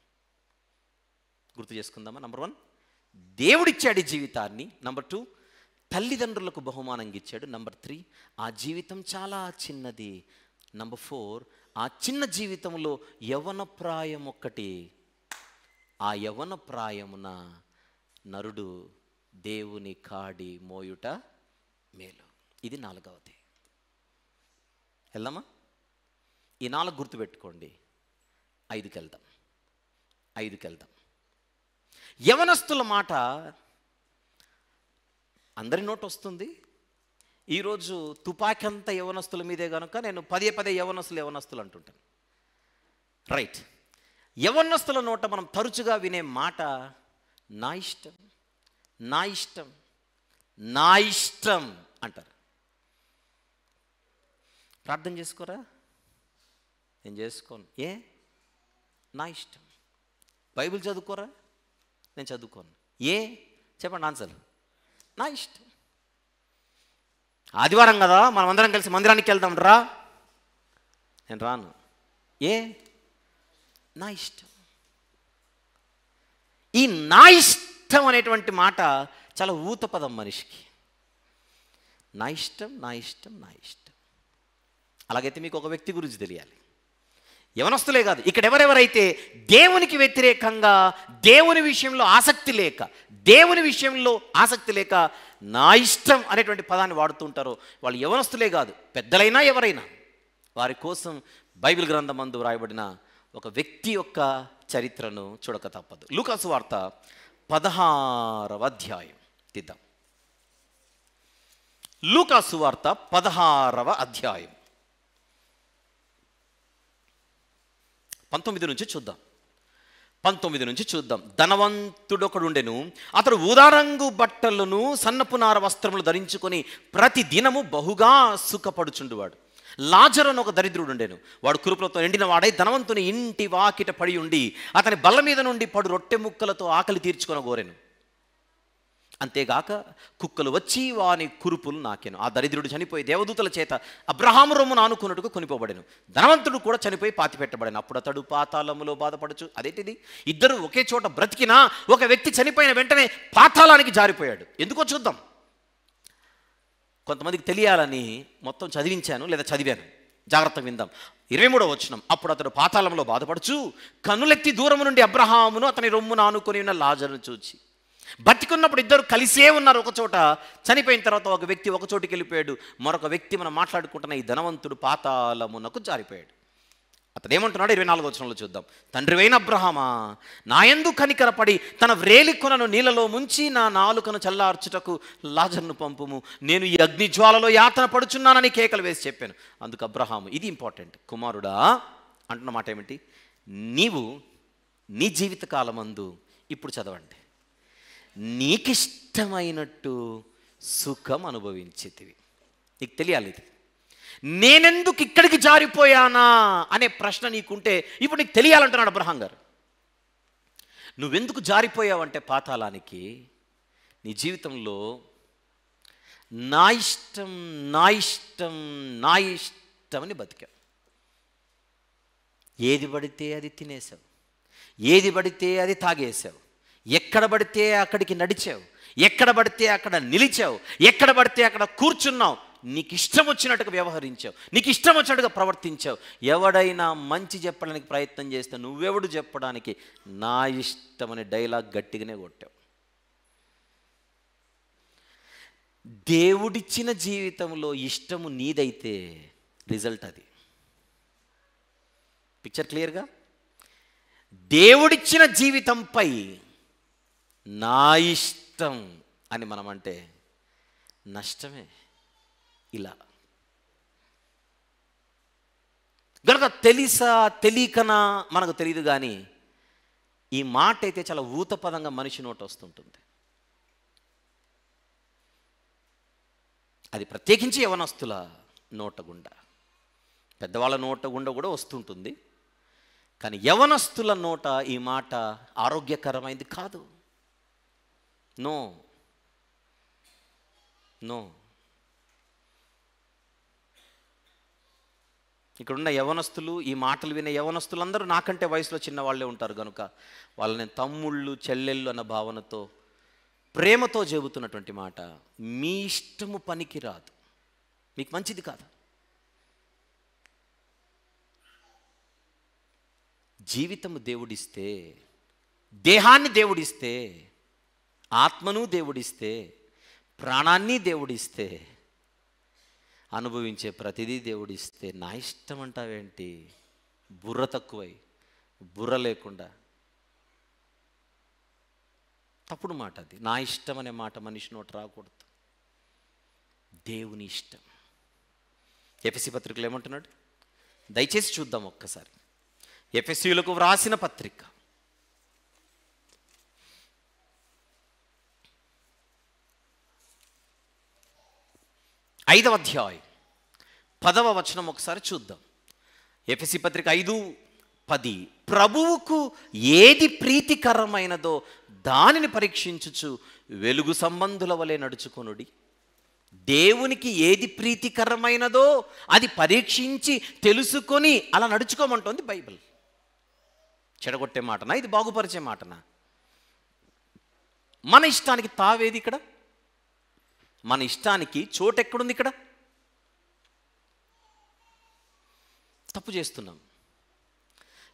గుర్తు చేసుకుందామా? నంబర్ 1, దేవుడిచ్చాడు ఈ జీవితాన్ని. నంబర్ 2, తల్లిదండ్రులకు బహుమానంగా ఇచ్చాడు. నంబర్ 3, ఆ జీవితం చాలా చిన్నది. నంబర్ 4, ఆ చిన్న జీవితంలో యవ్వన ప్రాయం ఒక్కటి. ఆ యవ్వన ప్రాయమున నరుడు దేవుని కాడి మోయుట మేలు. ఇది 4వది. వెళ్దామా? ఈ 4 గుర్తుపెట్టుకోండి. 5కి వెళ్దాం. యవనస్తుల మాట అందరి నోట వస్తుంది. ఈరోజు తుపాకీ అంతా యవనస్తుల మీదే కనుక నేను పదే యవనస్తులు అంటుంటాను. రైట్. యవనస్తుల నోట మనం తరచుగా వినే మాట నా ఇష్టం అంటారు. ప్రార్థన చేసుకోరా? నేను చేసుకోను. నా ఇష్టం. బైబిల్ చదువుకోరా? నేను చదువుకోను. చెప్పండి ఆన్సర్. నా ఇష్టం. ఆదివారం కదా, మనం అందరం కలిసి మందిరానికి వెళ్దాం రా. నేను రాను. నా ఇష్టం. ఈ నా ఇష్టం అనేటువంటి మాట చాలా ఊత పదం మనిషికి. నా ఇష్టం. అలాగైతే మీకు ఒక వ్యక్తి గురించి తెలియాలి. యవనస్తులే కాదు, ఇక్కడ ఎవరెవరైతే దేవునికి వ్యతిరేకంగా దేవుని విషయంలో ఆసక్తి లేక నా ఇష్టం అనేటువంటి పదాన్ని వాడుతుంటారో వాళ్ళు యవనస్తులే కాదు, పెద్దలైనా ఎవరైనా. వారి కోసం బైబిల్ గ్రంథమందు వ్రాయబడిన ఒక వ్యక్తి యొక్క చరిత్రను చూడక తప్పదు. లూకాసు వార్త 16వ అధ్యాయం తీద్దాం. లూకాసు వార్త 16వ అధ్యాయం 19 నుంచి చూద్దాం. ధనవంతుడొకడుండెను. అతడు ఊదారంగు బట్టలను సన్నపు నార వస్త్రములు ధరించుకొని ప్రతి దినము బహుగా సుఖపడుచుండువాడు. లాజరు అని ఒక దరిద్రుడు ఉండెను. వాడు కురుపులతో నిండిన వాడై ధనవంతుని ఇంటి వాకిట పడి ఉండి అతని బల్ల మీద నుండి పడు రొట్టె ముక్కలతో ఆకలి తీర్చుకొని గోరెను. అంతేగాక కుక్కలు వచ్చి వాని కురుపులు నాకెను. ఆ దరిద్రుడు చనిపోయి దేవదూతల చేత అబ్రహాము రొమ్మును ఆనుకున్నట్టుగా కొనిపోబడెను. ధనవంతుడు కూడా చనిపోయి పాతిపెట్టబడెను. అప్పుడు అతడు పాతాళములో బాధపడుచు. అదేంటిది? ఇద్దరు ఒకే చోట బ్రతికినా ఒక వ్యక్తి చనిపోయిన వెంటనే పాతాళానికి జారిపోయాడు. ఎందుకో చూద్దాం. కొంతమందికి తెలియాలని మొత్తం చదివించాను లేదా చదివాను. జాగ్రత్తగా విందాం. 23వ వచనం. అప్పుడు అతడు పాతాళంలో బాధపడుచు కన్నులెత్తి దూరము నుండి అబ్రహామును అతని రొమ్మును ఆనుకొని ఉన్న లాజరును చూచి, బతికున్నప్పుడు ఇద్దరు కలిసే ఉన్నారు ఒక చోట, చనిపోయిన తర్వాత ఒక వ్యక్తి ఒక చోటికి వెళ్ళిపోయాడు, మరొక వ్యక్తి మనం మాట్లాడుకుంటున్న ఈ ధనవంతుడు పాతాళమునకు జారిపోయాడు. అతను ఏమంటున్నాడు? 24వ వచనంలో చూద్దాం. తండ్రివైన అబ్రహామా, నాయందు కనికరపడి తన వ్రేలి కొనను నీళ్ళలో ముంచి నా నాలుకను చల్లార్చుటకు లాజరును పంపుము, నేను ఈ అగ్ని జ్వాలలో యాతన పడుచున్నానని కేకలు వేసి చెప్పాను. అందుకు అబ్రహాము, ఇది ఇంపార్టెంట్, కుమారుడా అంటున్న మాట ఏమిటి? నీవు నీ జీవితకాలమందు, ఇప్పుడు చదవండి, నీకిష్టమైనట్టు సుఖం అనుభవించేతివి. నీకు తెలియాలి ఇది. నేనెందుకు ఇక్కడికి జారిపోయానా అనే ప్రశ్న నీకుంటే ఇప్పుడు నీకు తెలియాలంటున్నాడు అబ్రహాం గారు. నువ్వెందుకు జారిపోయావంటే పాతాళానికి, నీ జీవితంలో నా ఇష్టం అని బతికావు. ఏది పడితే అది తినేసావు, ఏది పడితే అది తాగేసావు, ఎక్కడ పడితే అక్కడికి నడిచావు, ఎక్కడ పడితే అక్కడ నిలిచావు, ఎక్కడ పడితే అక్కడ కూర్చున్నావు. నీకు ఇష్టం వచ్చినట్టుగా వ్యవహరించావు, నీకు ఇష్టం వచ్చినట్టుగా ప్రవర్తించావు. ఎవడైనా మంచి చెప్పడానికి ప్రయత్నం చేస్తే నువ్వెవడు చెప్పడానికి నా ఇష్టం అనే డైలాగ్ గట్టిగానే కొట్టావు. దేవుడిచ్చిన జీవితంలో ఇష్టము నీదైతే రిజల్ట్ అది. పిక్చర్ క్లియర్గా? దేవుడిచ్చిన జీవితంపై నా ఇష్టం అని మనం అంటే నష్టమే. ఇలా గనక తెలిసా తెలియకనా మనకు తెలియదు, కానీ ఈ మాట అయితే చాలా ఊతపదంగా మనిషి నోట వస్తుంటుంది. అది ప్రత్యేకించి యవనస్తుల నోట గుండా, పెద్దవాళ్ళ నోట గుండా కూడా వస్తుంటుంది. కానీ యవనస్తుల నోట ఈ మాట ఆరోగ్యకరమైంది కాదు. నో. ఇక్కడున్న యవనస్తులు, ఈ మాటలు వినే యవనస్తులందరూ నాకంటే వయసులో చిన్న వాళ్ళే ఉంటారు కనుక వాళ్ళని తమ్ముళ్ళు చెల్లెళ్ళు అన్న భావనతో ప్రేమతో చెబుతున్నటువంటి మాట, మీ ఇష్టము పనికి రాదు, మీకు మంచిది కాదు. జీవితము దేవుడిస్తే, దేహాన్ని దేవుడిస్తే, ఆత్మను దేవుడిస్తే, ప్రాణాన్ని దేవుడిస్తే, అనుభవించే ప్రతిదీ దేవుడిస్తే నా ఇష్టం అంటావేంటి? బుర్ర తక్కువై, బుర్ర లేకుండా. తప్పుడు మాట అది. నా ఇష్టం అనే మాట మనిషి నోట రాకూడదు. దేవుని ఇష్టం. ఎఫెసీ పత్రికలు ఏమంటున్నాడు? దయచేసి చూద్దాం ఒక్కసారి. ఎఫెసీయులకు వ్రాసిన పత్రిక 5వ అధ్యాయం 10వ వచనం ఒకసారి చూద్దాం. ఎఫెసీ పత్రిక 5:10, ప్రభువుకు ఏది ప్రీతికరమైనదో దానిని పరీక్షించుచు వెలుగు సంబంధుల వలె నడుచుకొనుడి. దేవునికి ఏది ప్రీతికరమైనదో అది పరీక్షించి తెలుసుకొని అలా నడుచుకోమంటోంది బైబిల్. చెడగొట్టే మాటనా? ఇది బాగుపరిచే మాటనా? మన ఇష్టానికి తావేది ఇక్కడ? మన ఇష్టానికి చోటు ఎక్కడుంది ఇక్కడ? తప్పు చేస్తున్నాం.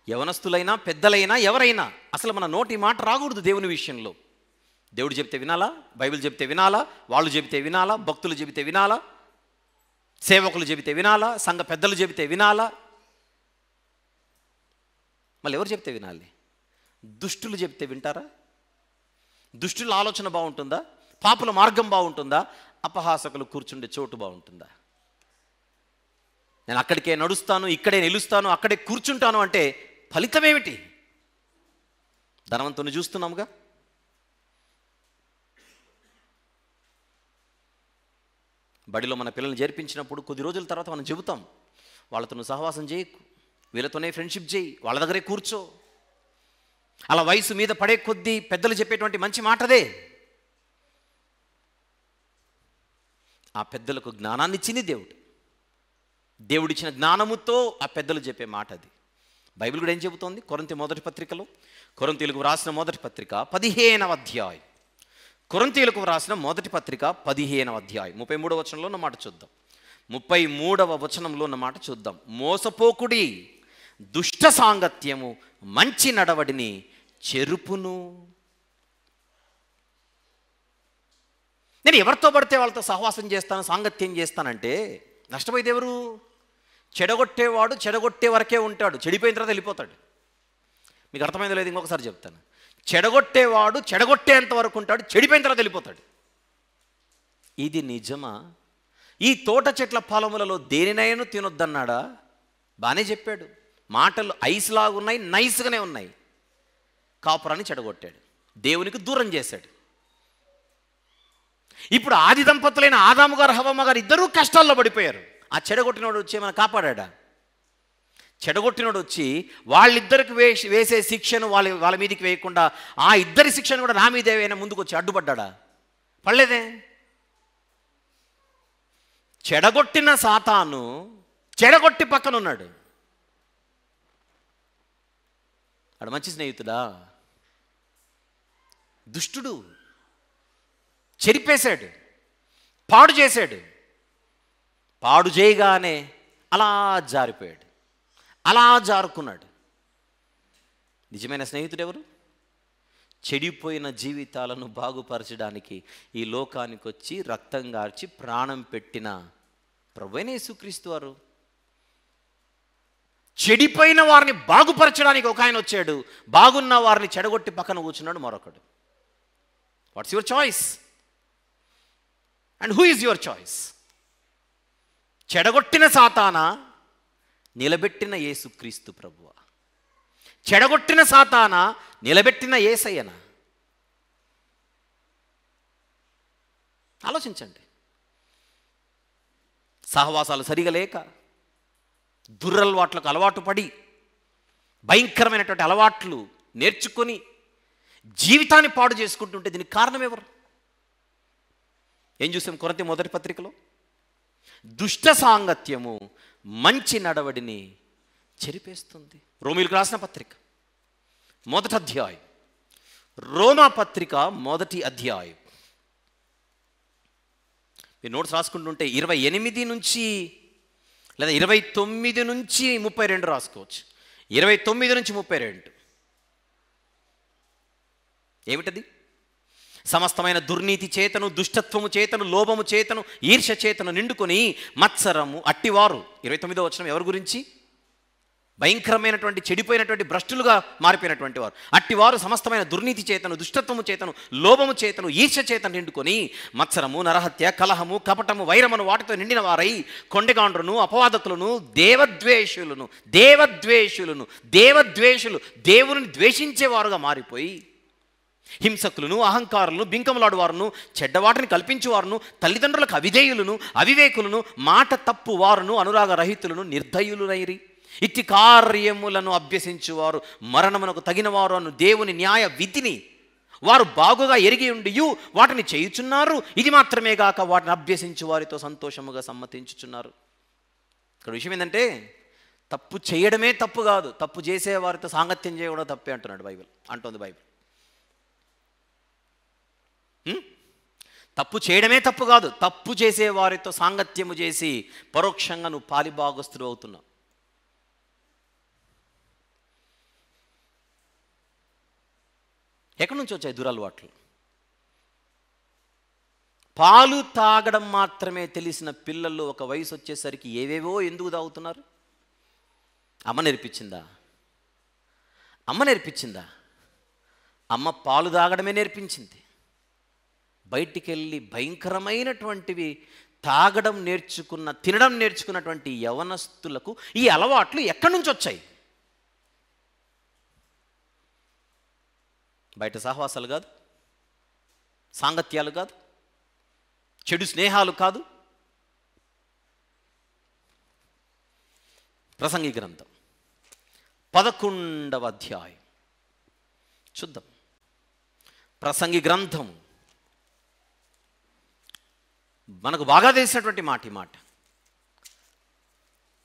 యవనస్తులైనా పెద్దలైనా ఎవరైనా అసలు మన నోటి మాట రాకూడదు దేవుని విషయంలో. దేవుడు చెప్తే వినాలా, బైబిల్ చెప్తే వినాలా, వాళ్ళు చెబితే వినాలా, భక్తులు చెబితే వినాలా, సేవకులు చెబితే వినాలా, సంఘ పెద్దలు చెబితే వినాలా. మళ్ళీ ఎవరు చెప్తే వినాలి? దుష్టులు చెప్తే వింటారా? దుష్టుల ఆలోచన బాగుంటుందా? పాపుల మార్గం బాగుంటుందా? అపహాసకులు కూర్చుండే చోటు బాగుంటుందా? నేను అక్కడికే నడుస్తాను, ఇక్కడే నిలుస్తాను, అక్కడే కూర్చుంటాను అంటే ఫలితం ఏమిటి? ధనవంతుని చూస్తున్నాముగా. బడిలో మన పిల్లల్ని చేర్పించినప్పుడు కొద్ది రోజుల తర్వాత మనం చెబుతాం, వాళ్ళతో నువ్వు సహవాసం చేయకు, వీళ్ళతోనే ఫ్రెండ్షిప్ చేయి, వాళ్ళ దగ్గరే కూర్చో. అలా వయసు మీద పడే కొద్దీ పెద్దలు చెప్పేటువంటి మంచి మాటదే. ఆ పెద్దలకు జ్ఞానాన్ని ఇచ్చింది దేవుడు. దేవుడిచ్చిన జ్ఞానముతో ఆ పెద్దలు చెప్పే మాట అది. బైబిల్ కూడా ఏం చెబుతోంది? కొరింథీయులకు వ్రాసిన మొదటి పత్రిక 15వ అధ్యాయం. కొరింథీయులకు వ్రాసిన మొదటి పత్రిక 15వ అధ్యాయం 33వ వచనంలో ఉన్న మాట చూద్దాం. 33వ వచనంలో ఉన్న మాట చూద్దాం. మోసపోకుడి, దుష్ట సాంగత్యము మంచి నడవడిని చెరుపును. నేను ఎవరితో పడితే వాళ్ళతో సహవాసం చేస్తాను, సాంగత్యం చేస్తానంటే నష్టపోయేది ఎవరు? చెడగొట్టేవాడు చెడగొట్టే వరకే ఉంటాడు, చెడిపోయిన తర్వాత వెళ్ళిపోతాడు. మీకు అర్థమైందో లేదు, ఇంకొకసారి చెప్తాను. చెడగొట్టేవాడు చెడగొట్టేంత వరకు ఉంటాడు, చెడిపోయిన తర్వాత వెళ్ళిపోతాడు. ఇది నిజమా? ఈ తోట చెట్ల ఫలములలో దేనినైనా తినొద్దన్నాడా? బాగానే చెప్పాడు. మాటలు ఐస్ లాగా ఉన్నాయి, నైస్గానే ఉన్నాయి. కాపురాన్ని చెడగొట్టాడు, దేవునికి దూరం చేశాడు. ఇప్పుడు ఆది దంపతులైన ఆదాము గారు హవ్వ గారు ఇద్దరూ కష్టాల్లో పడిపోయారు. ఆ చెడగొట్టినోడు వచ్చి ఏమైనా కాపాడా? చెడగొట్టినోడు వచ్చి వాళ్ళిద్దరికి వేసే శిక్షను వాళ్ళ మీదకి వేయకుండా ఆ ఇద్దరి శిక్షను కూడా నా మీద ఏమైనా ముందుకు వచ్చి అడ్డుపడ్డా? పడలేదే. చెడగొట్టిన సాతాను చెడగొట్టి పక్కన ఉన్నాడు. వాడు మంచి స్నేహితుడా? దుష్టుడు. చెరిపేశాడు, పాడు చేశాడు. పాడు చేయగానే అలా జారిపోయాడు, అలా జారుకున్నాడు. నిజమైన స్నేహితుడు ఎవరు? చెడిపోయిన జీవితాలను బాగుపరచడానికి ఈ లోకానికి వచ్చి రక్తం గార్చి ప్రాణం పెట్టిన ప్రభువైన యేసుక్రీస్తు వారు. చెడిపోయిన వారిని బాగుపరచడానికి ఒక ఆయన వచ్చాడు, బాగున్న వారిని చెడగొట్టి పక్కన కూర్చున్నాడు మరొకడు. What's your choice? And who is your choice? చెడగొట్టిన సాతానా, నిలబెట్టిన యేసుక్రీస్తు ప్రభువా? చెడగొట్టిన సాతానా, నిలబెట్టిన యేసయ్యనా? ఆలోచించండి. సహవాసాలు సరిగా లేక, దురలవాట్లకు అలవాటు పడి, భయంకరమైనటువంటి అలవాట్లు నేర్చుకొని జీవితాన్ని పాడు చేసుకుంటుంటే దీనికి కారణం ఎవరు? ఏం చూసాం కొరింథీ మొదటి పత్రికలో? దుష్ట సాంగత్యము మంచి నడవడిని చెరిపేస్తుంది. రోమీయులకు రాసిన పత్రిక మొదటి అధ్యాయం, రోమా పత్రిక మొదటి అధ్యాయం మీరు నోట్స్ రాసుకుంటుంటే 28 నుంచి లేదా 29 నుంచి 32 రాసుకోవచ్చు. 29 నుంచి 32 ఏమిటది? సమస్తమైన దుర్నీతి చేతను, దుష్టత్వము చేతను, లోభము చేతను, ఈర్ష్య చేతను నిండుకొని మత్సరము అట్టివారు. 29వ వచనం ఎవరి గురించి? భయంకరమైనటువంటి చెడిపోయినటువంటి భ్రష్టులుగా మారిపోయినటువంటి వారు. అట్టివారు సమస్తమైన దుర్నీతి చేతను, దుష్టత్వము చేతను, లోభము చేతను, ఈర్ష్య చేతను నిండుకొని మత్సరము, నరహత్య, కలహము, కపటము, వైరమును వాటితో నిండిన వారై కొండగాండ్రును, అపవాదకులను, దేవద్వేషులు దేవుని ద్వేషించేవారుగా మారిపోయి హింసకులను, అహంకారులను, బింకములాడువారును, చెడ్డవాటిని కల్పించువారును, తల్లిదండ్రులకు అవిధేయులను, అవివేకులను, మాట తప్పు వారును, అనురాగ రహితులను, నిర్దయులునైరి. ఇట్టి కార్యములను అభ్యసించువారు మరణమునకు తగినవారు అను దేవుని న్యాయ విధిని వారు బాగుగా ఎరిగి ఉండియు వాటిని చేయుచున్నారు. ఇది మాత్రమే గాక వాటిని అభ్యసించు వారితో సంతోషముగా సమ్మతించుచున్నారు. ఇక్కడ విషయం ఏంటంటే, తప్పు చేయడమే తప్పు కాదు, తప్పు చేసే వారితో సాంగత్యం చేయడం తప్పే అంటున్నాడు బైబిల్, అంటుంది బైబిల్. తప్పు చేయడమే తప్పు కాదు, తప్పు చేసే వారితో సాంగత్యము చేసి పరోక్షంగా నువ్వు పాలిభాగస్తుడు అవుతున్నావు. ఎక్కడి నుంచి వచ్చాయి దురలవాట్లు? పాలు తాగడం మాత్రమే తెలిసిన పిల్లలు ఒక వయసు వచ్చేసరికి ఏవేవో ఎందుకు తాగుతున్నారు? అమ్మ నేర్పించిందా? అమ్మ పాలు తాగడమే నేర్పించింది. బయటికి వెళ్ళి భయంకరమైనటువంటివి తాగడం నేర్చుకున్న, తినడం నేర్చుకున్నటువంటి యవనస్తులకు ఈ అలవాట్లు ఎక్కడి నుంచి వచ్చాయి? బయట సహవాసాలు కాదు, సాంగత్యాలు కాదు, చెడు స్నేహాలు కాదు. ప్రసంగి గ్రంథం 11వ అధ్యాయం చూద్దాం. ప్రసంగి గ్రంథం మనకు బాగా తెలిసినటువంటి మాట.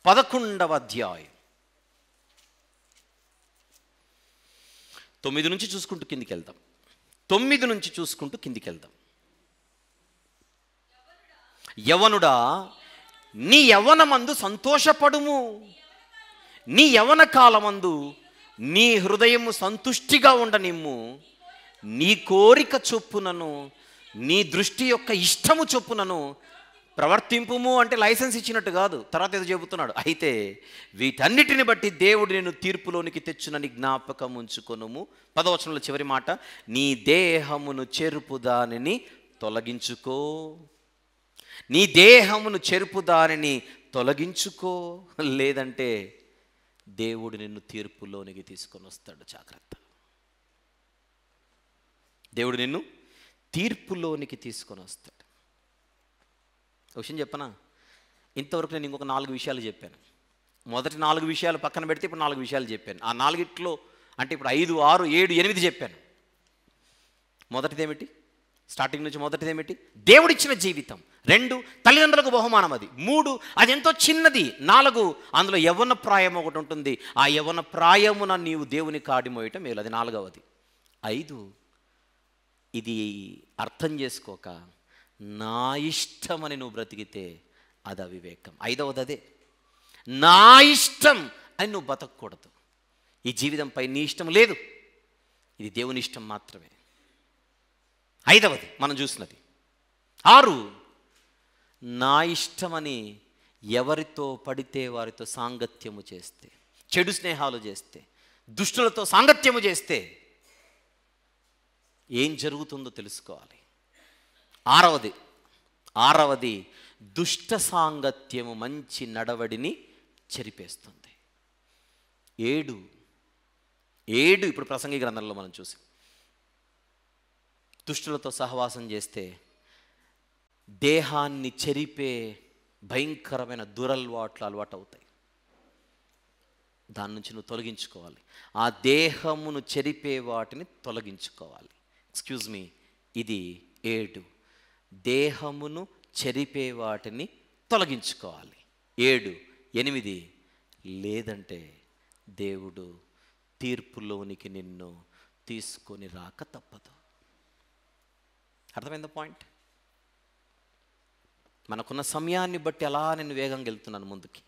11వ అధ్యాయం 9 నుంచి చూసుకుంటూ కిందికి వెళ్దాం. 9 నుంచి చూసుకుంటూ కిందికి వెళ్దాం. యవనుడా, నీ యవ్వనమందు సంతోషపడుము, నీ యవ్వన కాలమందు నీ హృదయము సంతుష్టిగా ఉండనిమ్ము, నీ కోరిక చొప్పునను, నీ దృష్టి యొక్క ఇష్టము చొప్పునను ప్రవర్తింపుము. అంటే లైసెన్స్ ఇచ్చినట్టు కాదు, తర్వాత ఏదో చెబుతున్నాడు. అయితే వీటన్నిటిని బట్టి దేవుడు నిన్ను తీర్పులోనికి తెచ్చునని జ్ఞాపకం ఉంచుకొనుము. 10వ వచనంలో చివరి మాట, నీ దేహమును చెరుపు దానిని తొలగించుకో, నీ దేహమును చెరుపు దానిని తొలగించుకో, లేదంటే దేవుడు నిన్ను తీర్పులోనికి తీసుకొని వస్తాడు. జాగ్రత్త, దేవుడు నిన్ను తీర్పులోనికి తీసుకొని వస్తాడు. ఒక విషయం చెప్పనా, ఇంతవరకు నేను ఇంకొక 4 విషయాలు చెప్పాను. మొదటి 4 విషయాలు పక్కన పెడితే ఇప్పుడు 4 విషయాలు చెప్పాను. ఆ 4ట్లో అంటే ఇప్పుడు 5, 6, 7, 8 చెప్పాను. మొదటిదేమిటి? స్టార్టింగ్ నుంచి మొదటిదేమిటి? దేవుడిచ్చిన జీవితం. 2, తల్లిదండ్రులకు బహుమానం. అది 3, అది ఎంతో చిన్నది. 4, అందులో యవ్వన ప్రాయం ఒకటి ఉంటుంది. ఆ యవ్వన ప్రాయమున నీవు దేవుని కాడి మోయటం మేలు. అది 4వది. 5, ఇది అర్థం చేసుకోక నా ఇష్టమని నువ్వు బ్రతికితే అది అవివేకం. 5వది అదే, నా ఇష్టం అని నువ్వు బతకూడదు. ఈ జీవితంపై నీ ఇష్టం లేదు, ఇది దేవుని ఇష్టం మాత్రమే. 5వది మనం చూసినది. 6, నా ఇష్టమని ఎవరితో పడితే వారితో సాంగత్యము చేస్తే, చెడు స్నేహాలు చేస్తే, దుష్టులతో సాంగత్యము చేస్తే ఏం జరుగుతుందో తెలుసుకోవాలి. 6వది దుష్ట సాంగత్యము మంచి నడవడిని చెరిపేస్తుంది. 7 ఇప్పుడు ప్రసంగి గ్రంథంలో మనం చూసాం. దుష్టులతో సహవాసం చేస్తే దేహాన్ని చెరిపే భయంకరమైన దురలవాట్లు అలవాటు అవుతాయి. దాని నుంచి నువ్వు తొలగించుకోవాలి. ఆ దేహమును చెరిపే వాటిని తొలగించుకోవాలి. ఎక్స్క్యూజ్ మీ, ఇది 7. దేహమును చెరిపే వాటిని తొలగించుకోవాలి. 7, 8 లేదంటే దేవుడు తీర్పులోనికి నిన్ను తీసుకొని రాక తప్పదు. అర్థమైందా పాయింట్? మనకున్న సమయాన్ని బట్టి అలా నేను వేగంగా వెళ్తున్నాను ముందుకి.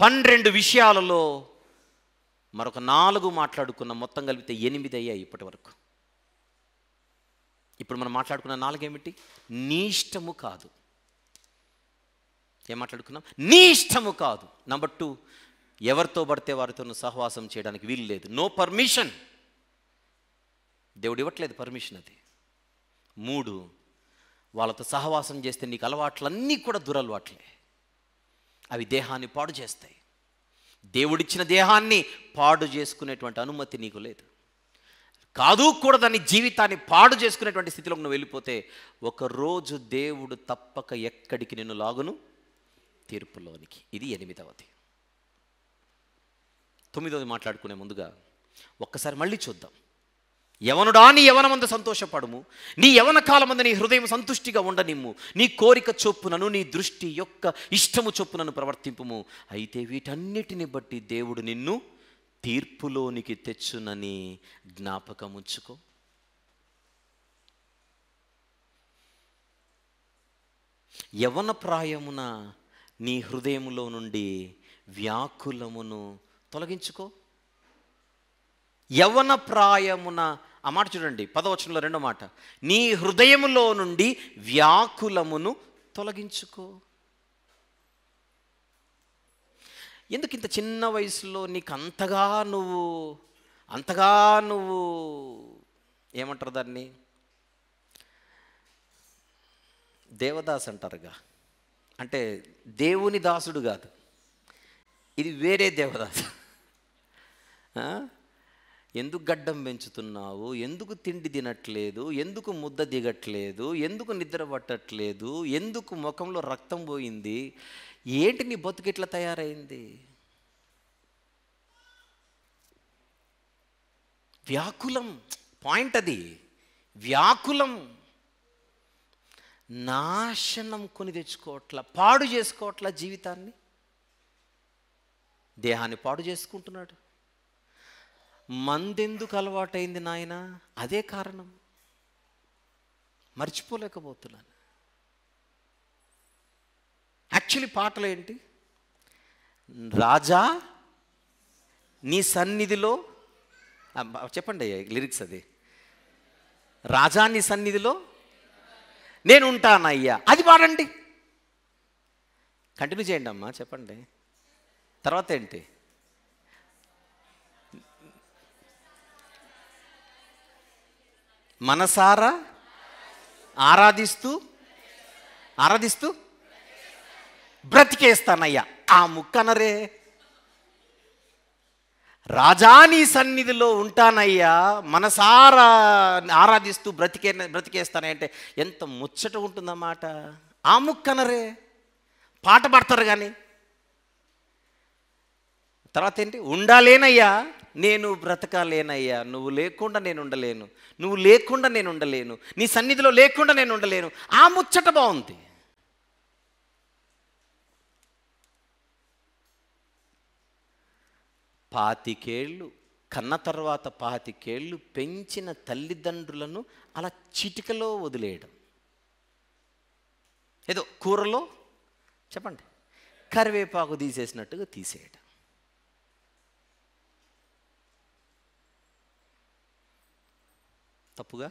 12 విషయాలలో మరొక 4 మాట్లాడుకున్న, మొత్తం కలిపితే 8 అయ్యాయి ఇప్పటి వరకు. ఇప్పుడు మనం మాట్లాడుకున్న 4 ఏమిటి? నీ ఇష్టము కాదు. ఏం మాట్లాడుకున్నాం? నీ ఇష్టము కాదు. నంబర్ 2, ఎవరితో పడితే వారితో సహవాసం చేయడానికి వీలు లేదు. No permission. దేవుడు ఇవ్వట్లేదు పర్మిషన్ అది. 3, వాళ్ళతో సహవాసం చేస్తే నీకు అలవాట్లన్నీ కూడా దురలవాట్లే. అవి దేహాన్ని పాడు చేస్తాయి. దేవుడిచ్చిన దేహాన్ని పాడు చేసుకునేటువంటి అనుమతి నీకు లేదు. కాదు కూడదని జీవితాన్ని పాడు చేసుకునేటువంటి స్థితిలోకి నువ్వు వెళ్ళిపోతే ఒకరోజు దేవుడు తప్పక ఎక్కడికి నిన్ను లాగును? తీర్పులోనికి. ఇది 8వది. 9వది మాట్లాడుకునే ముందుగా ఒక్కసారి మళ్ళీ చూద్దాం. యవనుడా, నీ యవనమందు సంతోషపడుము, నీ యవన కాలమందు నీ హృదయం సంతుష్టిగా ఉండనిమ్ము, నీ కోరిక చొప్పునను నీ దృష్టి యొక్క ఇష్టము చొప్పునను ప్రవర్తింపుము. అయితే వీటన్నిటిని బట్టి దేవుడు నిన్ను తీర్పులోనికి తెచ్చునని జ్ఞాపకముంచుకో. యవన ప్రాయమున నీ హృదయములో నుండి వ్యాకులమును తొలగించుకో. యవన ప్రాయమున, ఆ మాట చూడండి 10వ వచనంలో 2వ మాట, నీ హృదయములో నుండి వ్యాకులమును తొలగించుకో. ఎందుకు ఇంత చిన్న వయసులో నీకు అంతగా నువ్వు ఏమంటారు దాన్ని, దేవదాస్ అంటారుగా, అంటే దేవుని దాసుడు కాదు, ఇది వేరే దేవదాసు. ఎందుకు గడ్డం పెంచుతున్నావు, ఎందుకు తిండి తినట్లేదు, ఎందుకు ముద్ద దిగట్లేదు, ఎందుకు నిద్ర పట్టట్లేదు, ఎందుకు ముఖంలో రక్తం పోయింది, ఏంటి నీ బతుకు ఇట్లా తయారైంది? వ్యాకులం. పాయింట్ అది. వ్యాకులం. నాశనం కొని తెచ్చుకోవట్లా, పాడు చేసుకోవట్లా జీవితాన్ని, దేహాన్ని పాడు చేసుకుంటున్నాడు. మందెందుకు అలవాటైంది నాయన? అదే కారణం. మర్చిపోలేకపోతున్నాను. యాక్చువల్లీ పాటలు ఏంటి? రాజా నీ సన్నిధిలో, చెప్పండి లిరిక్స్ అది, రాజా నీ సన్నిధిలో నేను ఉంటానయ్యా, అది పాడండి. కంటిన్యూ చేయండి అమ్మా, చెప్పండి. తర్వాత ఏంటి? మనసారా ఆరాధిస్తూ బ్రతికేస్తానయ్యా. ఆ ముక్కనరే. రాజా నీ సన్నిధిలో ఉంటానయ్యా, మనసారా ఆరాధిస్తూ బ్రతికేస్తానంటే ఎంత ముచ్చట ఉంటుందన్నమాట. ఆ ముక్కనరే. పాట పాడతారు కానీ తర్వాత ఏంటి? ఉండాలేనయ్యా, నేను బ్రతకాలేనయ్యా, నువ్వు లేకుండా నేను ఉండలేను, నువ్వు లేకుండా నేను ఉండలేను, నీ సన్నిధిలో లేకుండా నేను ఉండలేను. ఆ ముచ్చట బాగుంది. పాతికేళ్ళు కన్న తర్వాత 25 ఏళ్ళు పెంచిన తల్లిదండ్రులను అలా చిటికలో వదిలేయడం. ఏదో కూరలో చెప్పండి కరివేపాకు తీసేసినట్టుగా తీసేయడం. తప్పుగా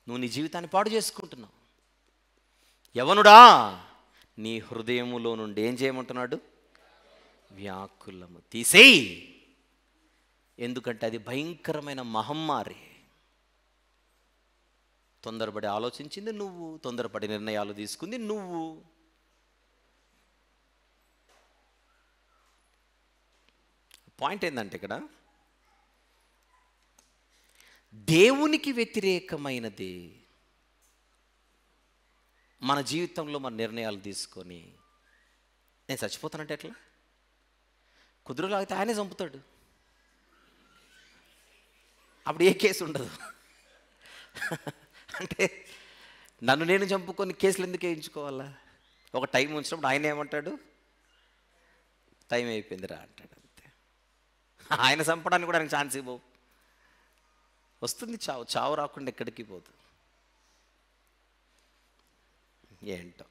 నువ్వు నీ జీవితాన్ని పాడు చేసుకుంటున్నావు. యవనుడా, నీ హృదయములో నుండి ఏం చేయమంటున్నాడు? వ్యాకులము తీసేయి. ఎందుకంటే అది భయంకరమైన మహమ్మారి. తొందరపడి ఆలోచించింది నువ్వు, తొందరపడి నిర్ణయాలు తీసుకుంది నువ్వు. పాయింట్ ఏంటంటే ఇక్కడ దేవునికి వ్యతిరేకమైనది మన జీవితంలో మన నిర్ణయాలు తీసుకొని నేను చచ్చిపోతానంటే ఎట్లా? కుదురులాగితే ఆయనే చంపుతాడు. అప్పుడు ఏ కేసు ఉండదు. అంటే నన్ను నేను చంపుకొని కేసులు ఎందుకు వేయించుకోవాలా? ఒక టైం ఉంచినప్పుడు ఆయన ఏమంటాడు? టైం అయిపోయిందిరా అంటాడు. అంతే. ఆయన చంపడానికి కూడా ఆయనకు ఛాన్స్ ఇవ్వవు. వస్తుంది చావు. చావు రాకుండా ఎక్కడికి పోదు. ఏంటో,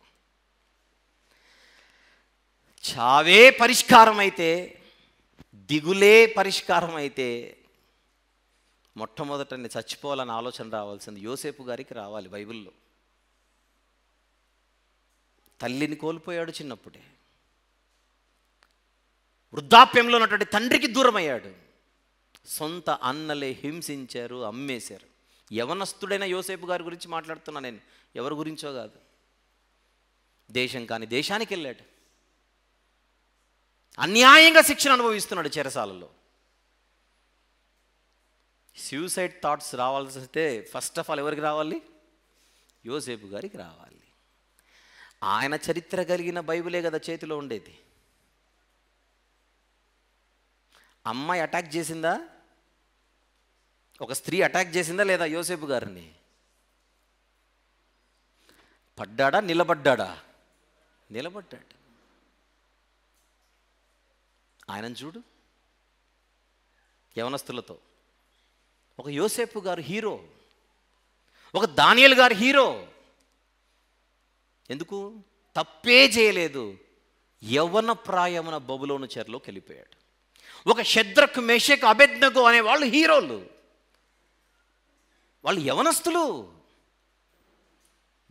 చావే పరిష్కారం అయితే, దిగులే పరిష్కారం అయితే, మొట్టమొదట నేను చచ్చిపోవాలని ఆలోచన రావాల్సింది యోసేపు గారికి రావాలి. బైబిల్లో తల్లిని కోల్పోయాడు చిన్నప్పుడే, వృద్ధాప్యంలో ఉన్నటువంటి తండ్రికి దూరం అయ్యాడు, సొంత అన్నలే హింసించారు, అమ్మేశారు. యవనస్తుడైన యోసేపు గారి గురించి మాట్లాడుతున్నా నేను, ఎవరి గురించో కాదు. దేశం కాని దేశానికి వెళ్ళాడు, అన్యాయంగా శిక్షణ అనుభవిస్తున్నాడు చెరసాలలో. సూసైడ్ థాట్స్ రావాల్సి వస్తే ఫస్ట్ ఆఫ్ ఆల్ ఎవరికి రావాలి? యోసేపు గారికి రావాలి. ఆయన చరిత్ర కలిగిన బైబిలే కదా చేతిలో ఉండేది. అమ్మాయి అటాక్ చేసిందా? ఒక స్త్రీ అటాక్ చేసిందా లేదా యోసేపు గారిని? పడ్డాడా, నిలబడ్డాడా? నిలబడ్డాడు. ఆయనను చూడు, యవనస్తులతో. ఒక యోసేపు గారు హీరో, ఒక దానియేలు గారు హీరో. ఎందుకు? తప్పే చేయలేదు, యవ్వన ప్రాయమున బబులోను చెరలోకి వెళ్ళిపోయాడు. ఒక షద్రకు, మేషకు, అబేద్నెగో అనే వాళ్ళు హీరోలు, వాళ్ళు యవనస్తులు.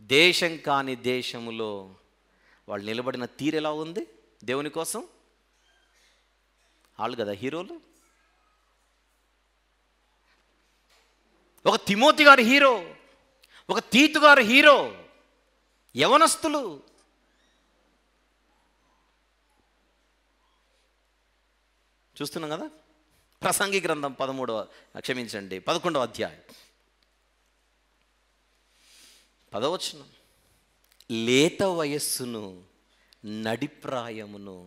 దేశం కాని దేశములో వాళ్ళు నిలబడిన తీరు ఎలా ఉంది దేవుని కోసం? వాళ్ళు కదా హీరోలు. ఒక తిమోతి గారు హీరో, ఒక తీతు గారు హీరో, యవనస్తులు. చూస్తున్నాం కదా. ప్రసంగి గ్రంథం 11వ అధ్యాయం 10వ వచనం, లేత వయస్సును నడిప్రాయమును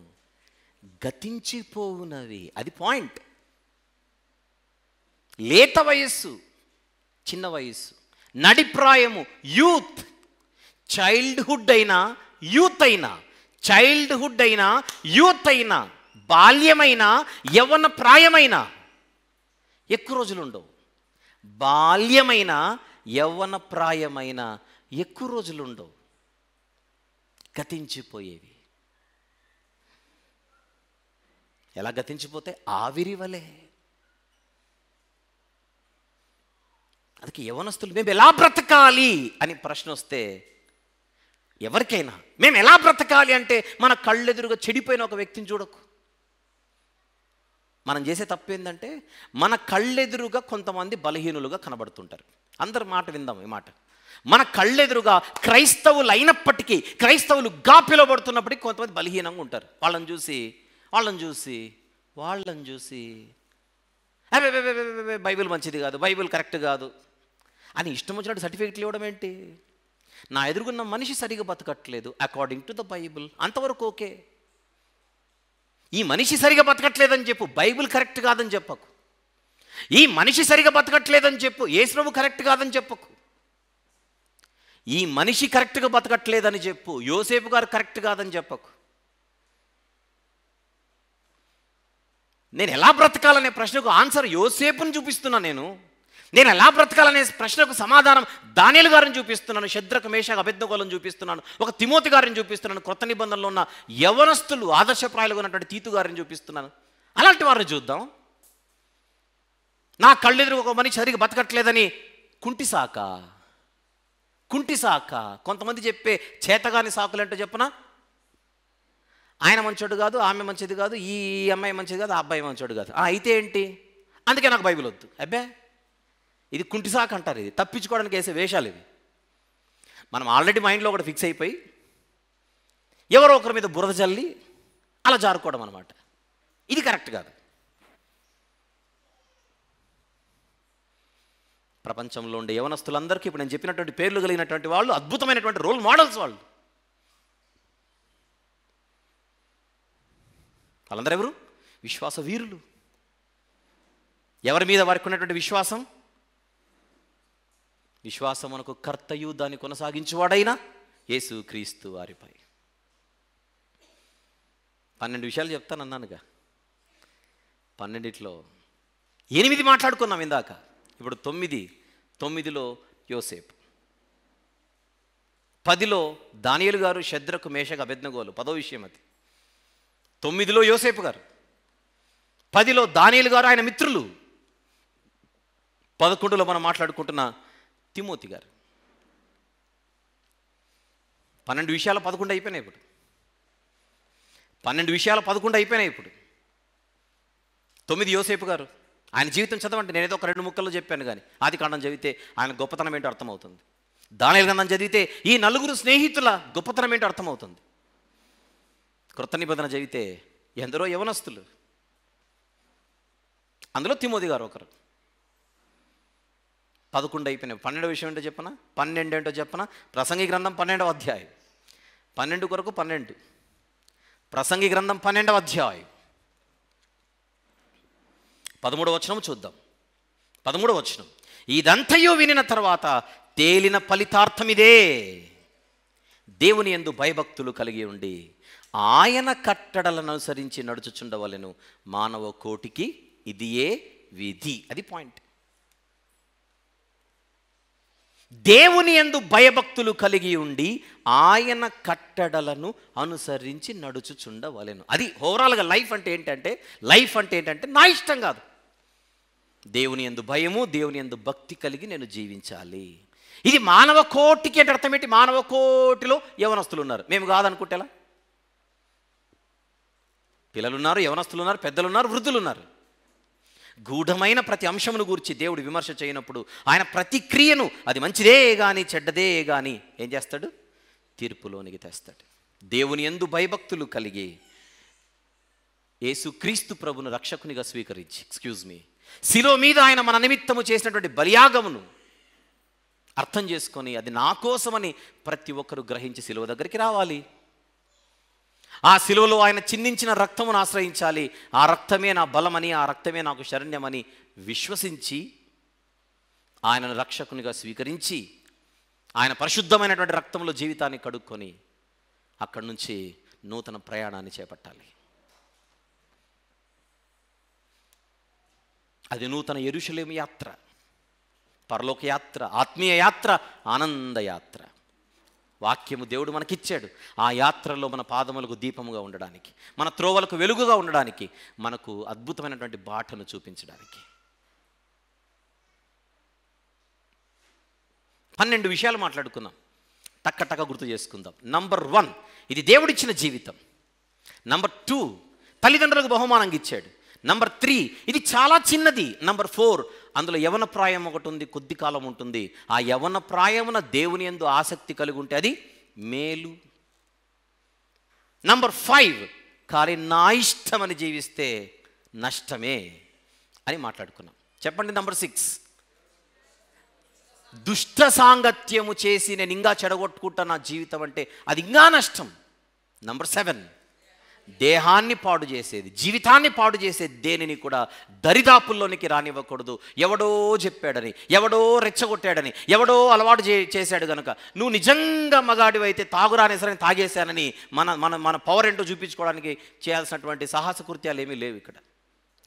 గతించిపోవునవి. అది పాయింట్. లేత వయస్సు, చిన్న వయస్సు, నడిప్రాయము, యూత్. చైల్డ్హుడ్ అయినా యూత్ అయినా, చైల్డ్హుడ్ అయినా యూత్ అయినా, బాల్యమైన యవ్వన ప్రాయమైన ఎక్కువ రోజులు ఉండవు. బాల్యమైన యవ్వన ప్రాయమైన ఎక్కువ రోజులు ఉండవు, గతించిపోయేవి. ఎలా గతించిపోతే? ఆవిరి వలె. అందుకే యవనస్తులు మేము ఎలా బ్రతకాలి అని ప్రశ్న వస్తే, ఎవరికైనా మేము ఎలా బ్రతకాలి అంటే, మన కళ్ళెదురుగా చెడిపోయిన ఒక వ్యక్తిని చూడకు. మనం చేసే తప్పు ఏంటంటే, మన కళ్ళెదురుగా కొంతమంది బలహీనులుగా కనబడుతుంటారు. అందరి మాట విందాం ఈ మాట. మన కళ్ళెదురుగా క్రైస్తవులు అయినప్పటికీ, క్రైస్తవులుగా పిలువబడుతున్నప్పటికీ కొంతమంది బలహీనంగా ఉంటారు. వాళ్ళని చూసి బైబిల్ మంచిది కాదు, బైబిల్ కరెక్ట్ కాదు అని ఇష్టం వచ్చినట్టు సర్టిఫికెట్లు ఇవ్వడం ఏంటి? నా ఎదురుగున్న మనిషి సరిగా బతకట్లేదు అకార్డింగ్ టు ద బైబిల్, అంతవరకు ఓకే. ఈ మనిషి సరిగా బతకట్లేదని చెప్పు, బైబిల్ కరెక్ట్ కాదని చెప్పకు. ఈ మనిషి సరిగా బతకట్లేదని చెప్పు, యేసు ప్రభు కరెక్ట్ కాదని చెప్పకు. ఈ మనిషి కరెక్ట్గా బతకట్లేదని చెప్పు, యోసేపు గారు కరెక్ట్ కాదని చెప్పకు. నేను ఎలా బ్రతకాలనే ప్రశ్నకు ఆన్సర్ యోసేపుని చూపిస్తున్నాను. నేను ఎలా బ్రతకాలనే ప్రశ్నకు సమాధానం దానియేలు గారిని చూపిస్తున్నాను, షద్రకు, మేషకు, అబేద్నెగోలను చూపిస్తున్నాను, ఒక తిమోతి గారిని చూపిస్తున్నాను, క్రొత్త నిబంధనలో ఉన్న యవనస్తులు ఆదర్శప్రాయాలుగా ఉన్నటువంటి తీతు గారిని చూపిస్తున్నాను. అలాంటి వారిని చూద్దాం. నా కళ్ళెదురు ఒక మనిషి సరిగా బతకట్లేదని కుంటి సాక కొంతమంది చెప్పే చేతగాని సాకులు అంటే చెప్పనా? ఆయన మంచోడు కాదు, ఆమె మంచిది కాదు, ఈ అమ్మాయి మంచిది కాదు, ఆ అబ్బాయి మంచోడు కాదు. అయితే ఏంటి? అందుకే నాకు బైబిల్ వద్దు. అబ్బే, ఇది కుంటిసాక అంటారు. ఇది తప్పించుకోవడానికి వేసే వేషాలు ఇవి. మనం ఆల్రెడీ మైండ్లో ఒకటి ఫిక్స్ అయిపోయి ఎవరో ఒకరి మీద బురద చల్లి అలా జారుకోవడం అనమాట. ఇది కరెక్ట్ కాదు. ప్రపంచంలో ఉండే యవనస్తులందరికీ ఇప్పుడు నేను చెప్పినటువంటి పేర్లు కలిగినటువంటి వాళ్ళు అద్భుతమైనటువంటి రోల్ మోడల్స్. వాళ్ళందరూ ఎవరు? విశ్వాస వీరులు. ఎవరి మీద వారికి ఉన్నటువంటి విశ్వాసమునకు కర్తయు దాన్ని కొనసాగించువాడైనా యేసు క్రీస్తు వారిపై. 12 విషయాలు చెప్తానన్నానుగా. 12లో 8 మాట్లాడుకున్నాం ఇందాక. ఇప్పుడు 9లో యోసేపు, 10లో దానియేలు గారు, షద్రకు, మేషకు, అబేద్నెగోలు. 10వ విషయం అది. 9లో యోసేపు గారు, 10లో దానియేలు గారు ఆయన మిత్రులు, 11లో మనం మాట్లాడుకుంటున్న తిమోతి గారు. 12 విషయాలు 11 అయిపోయినాయి ఇప్పుడు. 12 విషయాలు 11 అయిపోయినాయి ఇప్పుడు. 9 యోసేపు గారు, ఆయన జీవితం చదవండి. నేనేదో ఒక 2 ముక్కల్లో చెప్పాను, కానీ ఆదికాండం చదివితే ఆయన గొప్పతనం ఏంటో అర్థమవుతుంది. దానియేలు గ్రంథం చదివితే ఈ 4 స్నేహితుల గొప్పతనం ఏంటో అర్థమవుతుంది. క్రొత్త నిబంధన చదివితే ఎందరో యవనస్తులు, అందులో తిమోతి గారు ఒకరు. 11 అయిపోయినాయి. 12వ విషయం ఏంటో చెప్పనా? 12 ఏంటో చెప్పనా? ప్రసంగి గ్రంథం 12వ అధ్యాయం. 12 కొరకు 12. ప్రసంగి గ్రంథం 12వ అధ్యాయం 13వ వచనం చూద్దాం. 13వ వచనం, ఇదంతయు వినిన తర్వాత తేలిన ఫలితార్థం ఇదే: దేవుని యందు భయభక్తులు కలిగి ఉండి ఆయన కట్టడలను అనుసరించి నడుచుచుండవలెను, మానవ కోటికి ఇదియే విధి. అది పాయింట్. దేవుని యందు భయభక్తులు కలిగి ఉండి ఆయన కట్టడలను అనుసరించి నడుచుచుండవలెను. అది ఓవరాల్గా లైఫ్ అంటే ఏంటంటే, నా ఇష్టం కాదు. దేవుని యందు భయము, దేవుని యందు భక్తి కలిగి నేను జీవించాలి. ఇది మానవ కోటికి అంటే అర్థం ఏంటి? మానవ కోటిలో యవనస్తులు ఉన్నారు, మేము కాదనుకుంటేలా? పిల్లలున్నారు, యవనస్తులు ఉన్నారు, పెద్దలున్నారు, వృద్ధులు ఉన్నారు. గూఢమైన ప్రతి అంశమును గూర్చి దేవుడు విమర్శ చేయనప్పుడు ఆయన ప్రతి క్రియను, అది మంచిదే కానీ చెడ్డదే కానీ, ఏం చేస్తాడు? తీర్పులోనికి తెస్తాడు. దేవుని యందు భయభక్తులు కలిగి యేసుక్రీస్తు ప్రభును రక్షకునిగా స్వీకరించి, శిలువ మీద ఆయన మన నిమిత్తము చేసినటువంటి బలియాగమును అర్థం చేసుకొని, అది నా కోసమని ప్రతి ఒక్కరు గ్రహించి శిలువ దగ్గరికి రావాలి. ఆ శిలువలో ఆయన చిందించిన రక్తమును ఆశ్రయించాలి. ఆ రక్తమే నా బలమని, ఆ రక్తమే నాకు శరణ్యమని విశ్వసించి ఆయనను రక్షకునిగా స్వీకరించి ఆయన పరిశుద్ధమైనటువంటి రక్తంలో జీవితాన్ని కడుక్కొని అక్కడి నుంచి నూతన ప్రయాణాన్ని చేపట్టాలి. అది నూతన యెరూషలేము యాత్ర, పరలోక యాత్ర, ఆత్మీయ యాత్ర, ఆనంద యాత్ర. వాక్యము దేవుడు మనకిచ్చాడు. ఆ యాత్రలో మన పాదములకు దీపముగా ఉండడానికి, మన త్రోవలకు వెలుగుగా ఉండడానికి, మనకు అద్భుతమైనటువంటి బాటను చూపించడానికి. 12 విషయాలు మాట్లాడుకుందాం, టక్క గుర్తు చేసుకుందాం. నంబర్ 1, ఇది దేవుడిచ్చిన జీవితం. నంబర్ 2, తల్లిదండ్రులకు బహుమానంగా ఇచ్చాడు. నంబర్ 3, ఇది చాలా చిన్నది. నంబర్ 4, అందులో యవన ప్రాయం ఒకటి ఉంది, కొద్ది కాలం ఉంటుంది. ఆ యవన ప్రాయమున దేవుని యందు ఆసక్తి కలిగి ఉంటే అది మేలు. నంబర్ 5, కానీ నా ఇష్టమని జీవిస్తే నష్టమే అని మాట్లాడుకున్నాం. చెప్పండి. నంబర్ 6, దుష్ట సాంగత్యము చేసి నేను ఇంకా చెడగొట్టుకుంటా నా జీవితం అంటే అది ఇంకా నష్టం. నంబర్ 7, దేహాన్ని పాడు చేసేది, జీవితాన్ని పాడు చేసేది దేనిని కూడా దరిదాపుల్లోనికి రానివ్వకూడదు. ఎవడో చెప్పాడని, ఎవడో రెచ్చగొట్టాడని, ఎవడో అలవాటు చేశాడు కనుక నువ్వు నిజంగా మగాడివైతే తాగురానేసరని తాగేశానని మన మన మన పవర్ ఏంటో చూపించుకోవడానికి చేయాల్సినటువంటి సాహస కృత్యాలు ఏమీ లేవు ఇక్కడ.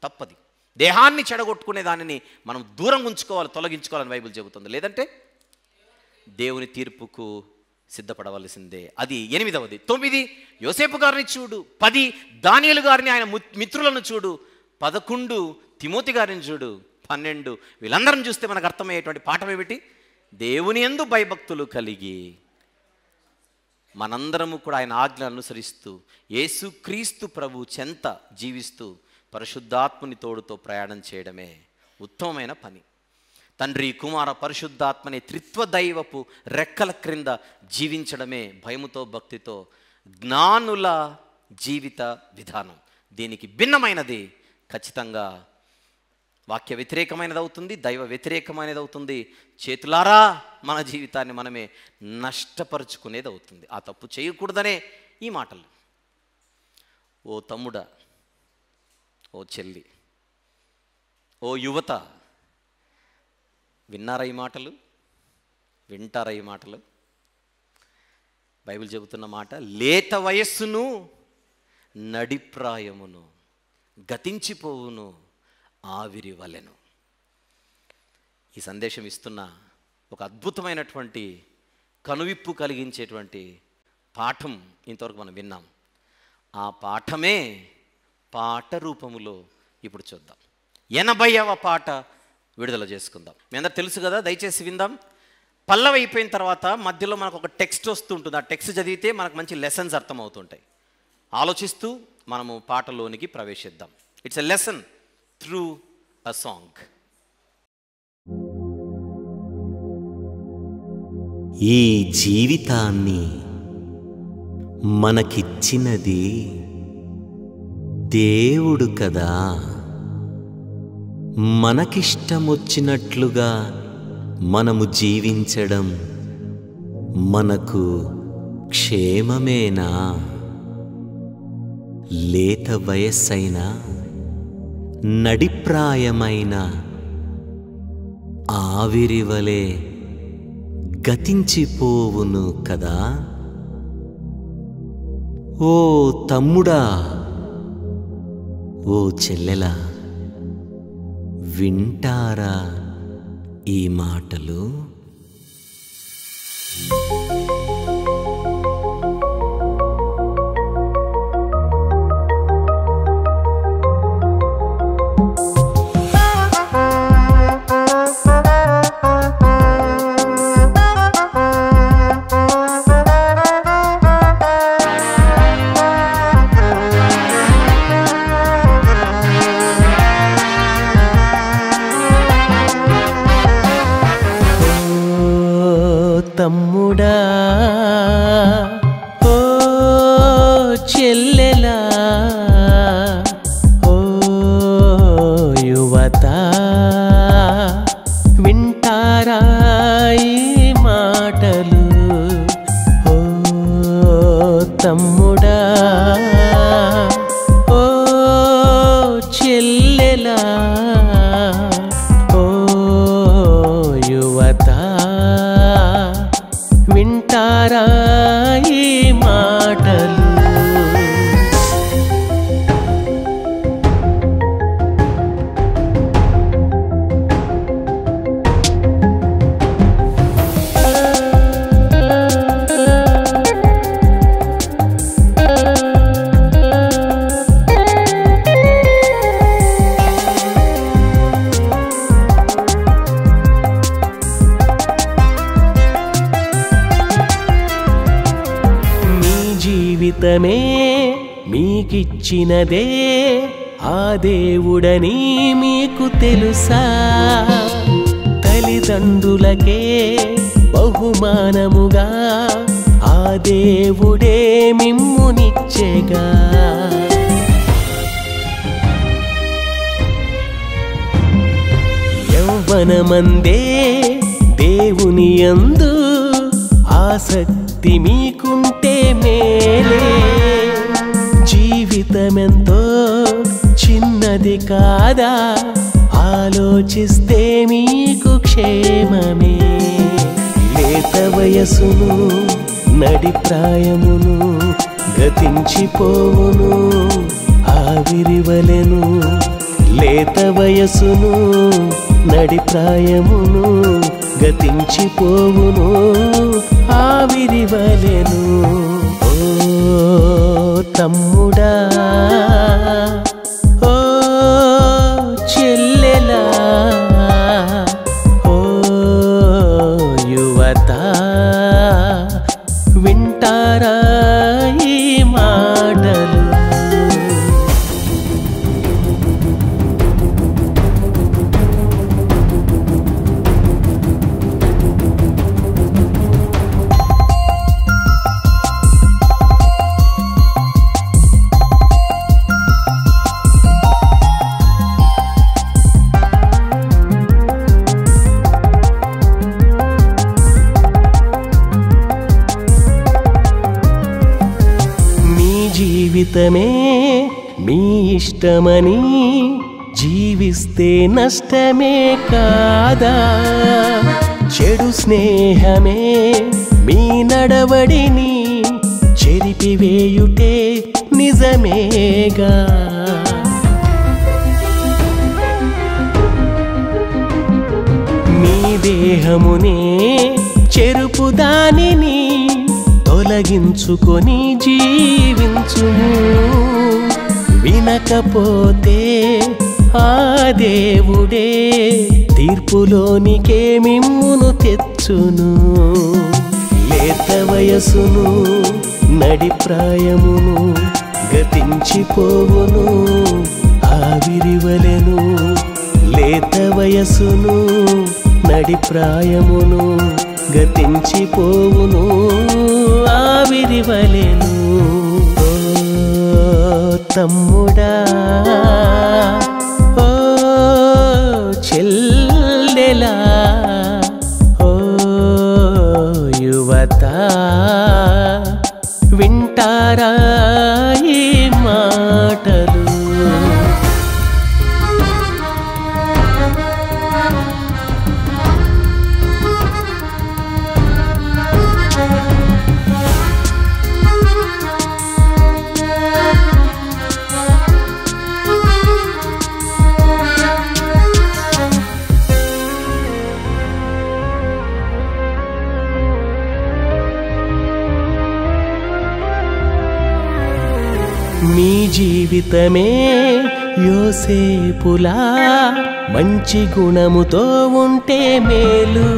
తప్పది. దేహాన్ని చెడగొట్టుకునే దానిని మనం దూరం ఉంచుకోవాలి, తొలగించుకోవాలని బైబిల్ చెబుతుంది. లేదంటే దేవుని తీర్పుకు సిద్ధపడవలసిందే. అది 8వది. 9, యోసేపు గారిని చూడు. 10, దానియేలు గారిని, ఆయన మిత్రులను చూడు. 11, తిమోతి గారిని చూడు. 12, వీళ్ళందరం చూస్తే మనకు అర్థమయ్యేటువంటి పాఠం ఏమిటి? దేవుని యందు భయభక్తులు కలిగి మనందరము కూడా ఆయన ఆజ్ఞలను అనుసరిస్తూ యేసుక్రీస్తు ప్రభు చెంత జీవిస్తూ పరిశుద్ధాత్మని తోడుతో ప్రయాణం చేయడమే ఉత్తమమైన పని. తండ్రి, కుమార, పరిశుద్ధాత్మని త్రిత్వ దైవపు రెక్కల క్రింద జీవించడమే భయముతో, భక్తితో జ్ఞానుల జీవిత విధానం. దీనికి భిన్నమైనది ఖచ్చితంగా వాక్య వ్యతిరేకమైనది అవుతుంది, దైవ వ్యతిరేకమైనది అవుతుంది. చేతులారా మన జీవితాన్ని మనమే నష్టపరుచుకునేది అవుతుంది. ఆ తప్పు చేయకూడదనే ఈ మాటలు. ఓ తమ్ముడా, ఓ చెల్లి, ఓ యువత, విన్నారా ఈ మాటలు? వింటారా ఈ మాటలు? బైబిల్ చెబుతున్న మాట, లేత వయస్సును నడిప్రాయమును గతించిపోవును ఆవిరి వలెను. ఈ సందేశం ఇస్తున్న ఒక అద్భుతమైనటువంటి కనువిప్పు కలిగించేటువంటి పాఠం ఇంతవరకు మనం విన్నాం. ఆ పాఠమే పాట రూపములో ఇప్పుడు చూద్దాం. 80వ పాట విడుదల చేసుకుందాం. మీ అందరూ తెలుసు కదా, దయచేసి విందాం. పల్లవి అయిపోయిన తర్వాత మధ్యలో మనకు ఒక టెక్స్ట్ వస్తుంటుంది. ఆ టెక్స్ట్ చదివితే మనకు మంచి లెసన్స్ అర్థమవుతుంటాయి. ఆలోచిస్తూ మనము పాటలోనికి ప్రవేశిద్దాం. It's a lesson through a song. ఈ జీవితాన్ని మనకిచ్చినది దేవుడు కదా. మనకిష్టమొచ్చినట్లుగా మనము జీవించడం మనకు క్షేమమేనా? లేత వయస్సైన నడిప్రాయమైన ఆవిరివలే గతించిపోవును కదా. ఓ తమ్ముడా, ఓ చెల్లెలా, వింటారా ఈ మాటలు? తమ్ముడా, ఓ చెల్లెలా, ఓ యువత, వింటారా ఈ మాటలు? ఓ తమ్ముడా, ఓ చెల్లెలా, ఓ యువత, వింటారా ఈ మాటలు? జీవితమే మీకిచ్చినదే ఆ దేవుడని మీకు తెలుసా? తల్లిదండ్రులకే బహుమానముగా ఆ దేవుడే మిమ్మునిచ్చెగా. యవ్వనమందే దేవుని యందు ఆసక్తి మీకుంటే మేలే. జీవితమెంతో చిన్నది కాదా, ఆలోచిస్తే మీకు క్షేమమే. లేత వయసును నడిప్రాయమును గతించిపోవును ఆవిరివలెను. లేత వయసును నడిప్రాయమును గతించిపోవును ఆవిరివలెను. ఓ తమ్ముడా, ఓ చెల్లెలా, ఓ యువత, వింటారా ఈ మాటలు? జీవితమే మీ ఇష్టమని జీవిస్తే నష్టమే కాదా? చెడు స్నేహమే మీ నడవడిని చెరిపివేయుటే నిజమేగా. మీ దేహమునే చెరుపు దానిని తొలగించుకొని జీవించుము. వినకపోతే ఆ దేవుడే తీర్పులోనికే మిమ్మును తెచ్చును. లేత వయసును నడి ప్రాయమును గతించిపోవును ఆవిరివలెను. లేత వయసును నడి ప్రాయమును గతించిపోవును ఆవిరివలెను. ఓ తమ్ముడా, ఓ చెల్లెలా, ఓ యువత, వింటారా ఈ మాటలు? మీ జీవితమే యోసేపులా మంచి గుణముతో ఉంటే మేలు.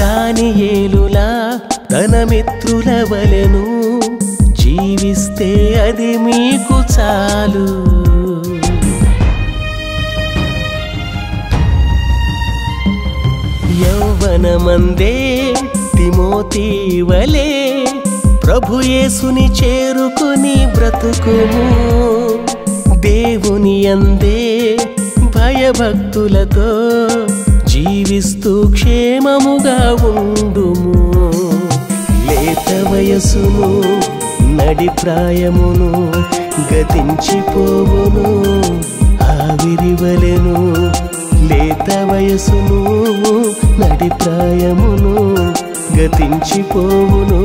దానియేలులా తన మిత్రుల వలెను జీవిస్తే అది మీకు చాలు. యౌవనమందే తిమోతి వలె ప్రభు యేసుని చేరుకుని బ్రతుకుము. దేవుని యందే భయభక్తులతో జీవిస్తూ క్షేమముగా ఉండుము. లేత వయసును నడి ప్రాయమును గతించిపోవును ఆవిరివలెను. లేత వయసును నడి ప్రాయమును గతించిపోవును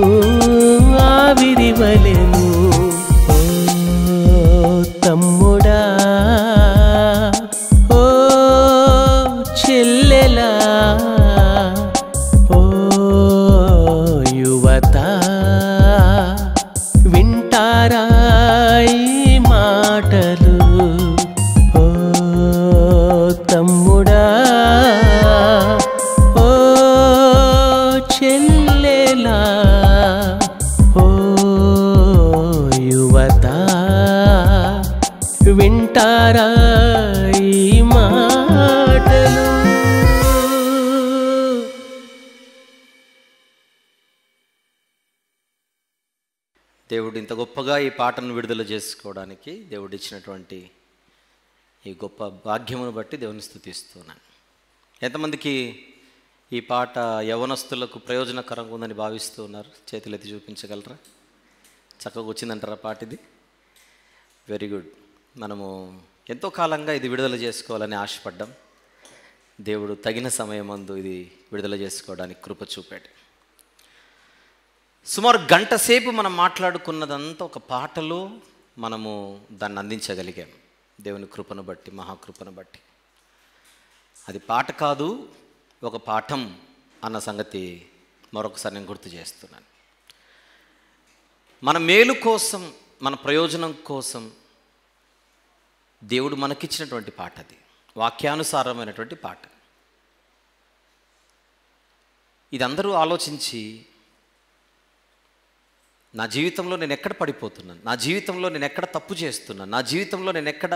ఆవిరివలెను. ఓ తమ్ముడా, ఓ చెల్లెలా, ఓ యువత, వింటారా ఈ మాటలు? ఓ తమ్ముడా, ఓ చెల్లెలా, ఓ యువత, వింటారా ఈ మాటలు? దేవుడు ఇంత గొప్పగా ఈ పాటను విడుదల చేసుకోవడానికి దేవుడు ఇచ్చినటువంటి ఈ గొప్ప భాగ్యమును బట్టి దేవుని స్తుతిస్తున్నాను. ఎంతమందికి ఈ పాట యవనస్తులకు ప్రయోజనకరంగా ఉందని భావిస్తూ ఉన్నారు? చేతులెత్తి చూపించగలరా? చక్కగా వచ్చిందంటారా పాట? ఇది వెరీ గుడ్. మనము ఎంతో కాలంగా ఇది విడుదల చేసుకోవాలని ఆశపడ్డాం. దేవుడు తగిన సమయమందు ఇది విడుదల చేసుకోవడానికి కృప చూపాడు. సుమారు గంట సేపు మనం మాట్లాడుకున్నదంతా ఒక పాటలో మనము దాన్ని అందించగలిగాం. దేవుని కృపను బట్టి, మహాకృపను బట్టి. అది పాట కాదు, ఒక పాఠం అన్న సంగతి మరొకసారి నేను గుర్తు చేస్తున్నాను. మన మేలు కోసం, మన ప్రయోజనం కోసం దేవుడు మనకిచ్చినటువంటి పాట. అది వాక్యానుసారమైనటువంటి పాట. ఇది అందరూ ఆలోచించి, నా జీవితంలో నేను ఎక్కడ పడిపోతున్నాను, నా జీవితంలో నేను ఎక్కడ తప్పు చేస్తున్నాను, నా జీవితంలో నేను ఎక్కడ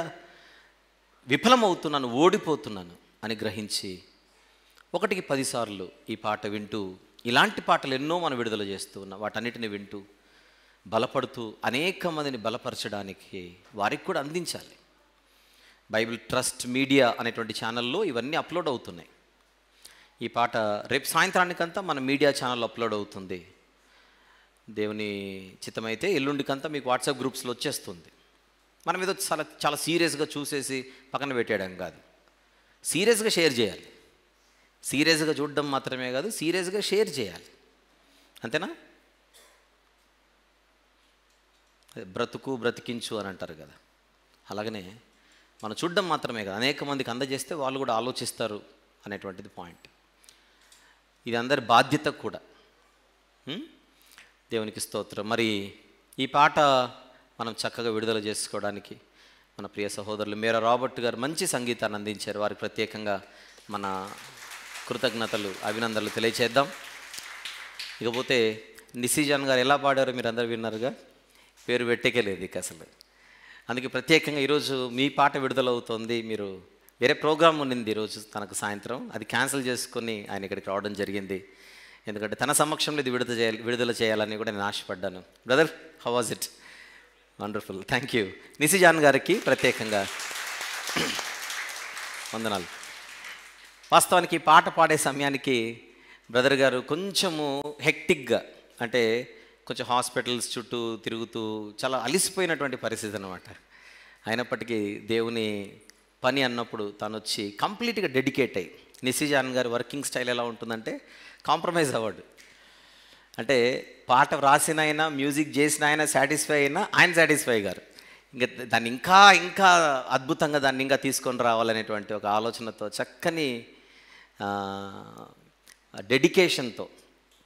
విఫలమవుతున్నాను, ఓడిపోతున్నాను అని గ్రహించి 1కి 10 సార్లు ఈ పాట వింటూ, ఇలాంటి పాటలు ఎన్నో మనం విడుదల చేస్తూ ఉన్నాం, వాటన్నిటిని వింటూ బలపడుతూ అనేక మందిని బలపరచడానికి వారికి కూడా అందించాలి. బైబిల్ ట్రస్ట్ మీడియా అనేటువంటి ఛానల్లో ఇవన్నీ అప్లోడ్ అవుతున్నాయి. ఈ పాట రేపు సాయంత్రానికంతా మన మీడియా ఛానల్ అప్లోడ్ అవుతుంది. దేవుని చిత్తమైతే ఎల్లుండికంతా మీకు వాట్సాప్ గ్రూప్స్లో వచ్చేస్తుంది. మనం ఏదో చాలా సీరియస్గా చూసేసి పక్కన పెట్టేయడం కాదు, సీరియస్గా షేర్ చేయాలి. సీరియస్గా చూడడం మాత్రమే కాదు, సీరియస్గా షేర్ చేయాలి. అంతేనా? బ్రతుకు బ్రతికించు అని అంటారు కదా, అలాగనే మనం చూడడం మాత్రమే కాదు, అనేక మందికి అందజేస్తే వాళ్ళు కూడా ఆలోచిస్తారు అనేటువంటిది పాయింట్. ఇది అందరి బాధ్యత కూడా. దేవునికి స్తోత్రం. మరి ఈ పాట మనం చక్కగా విడుదల చేసుకోవడానికి మన ప్రియ సహోదరులు మేరా రాబర్ట్ గారు మంచి సంగీతాన్ని అందించారు. వారికి ప్రత్యేకంగా మన కృతజ్ఞతలు, అభినందనలు తెలియచేద్దాం. ఇకపోతే నిసిజాన్ గారు ఎలా పాడారో మీరు అందరూ విన్నారుగా, పేరు పెట్టేయలేదు ఇక అసలు. అందుకే ప్రత్యేకంగా ఈరోజు మీ పాట విడుదలవుతోంది. మీరు వేరే ప్రోగ్రామ్ ఉన్నింది ఈరోజు తనకు సాయంత్రం, అది క్యాన్సిల్ చేసుకొని ఆయన ఇక్కడికి రావడం జరిగింది. ఎందుకంటే తన సమక్షంలో ఇది విడుదల చేయాలని కూడా నేను ఆశపడ్డాను. Brother, how was it? Wonderful, thank you. Nissi John గారికి ప్రత్యేకంగా వందనాలు. వాస్తవానికి పాట పాడే సమయానికి బ్రదర్ గారు కొంచెము హెక్టిక్గా, అంటే కొంచెం హాస్పిటల్స్ చుట్టూ తిరుగుతూ చాలా అలిసిపోయినటువంటి పరిస్థితి అన్నమాట. అయినప్పటికీ దేవుని పని అన్నప్పుడు తను వచ్చి కంప్లీట్గా డెడికేట్ అయ్యి, నిసిజాన్ గారి వర్కింగ్ స్టైల్ ఎలా ఉంటుందంటే కాంప్రమైజ్ అవ్వడు. అంటే పాట వ్రాసిన అయినా, మ్యూజిక్ చేసిన ఆయన సాటిస్ఫై అయినా ఆయన సాటిస్ఫై గారు. ఇంకా దాన్ని ఇంకా ఇంకా అద్భుతంగా దాన్ని ఇంకా తీసుకొని రావాలనేటువంటి ఒక ఆలోచనతో చక్కని డెడికేషన్తో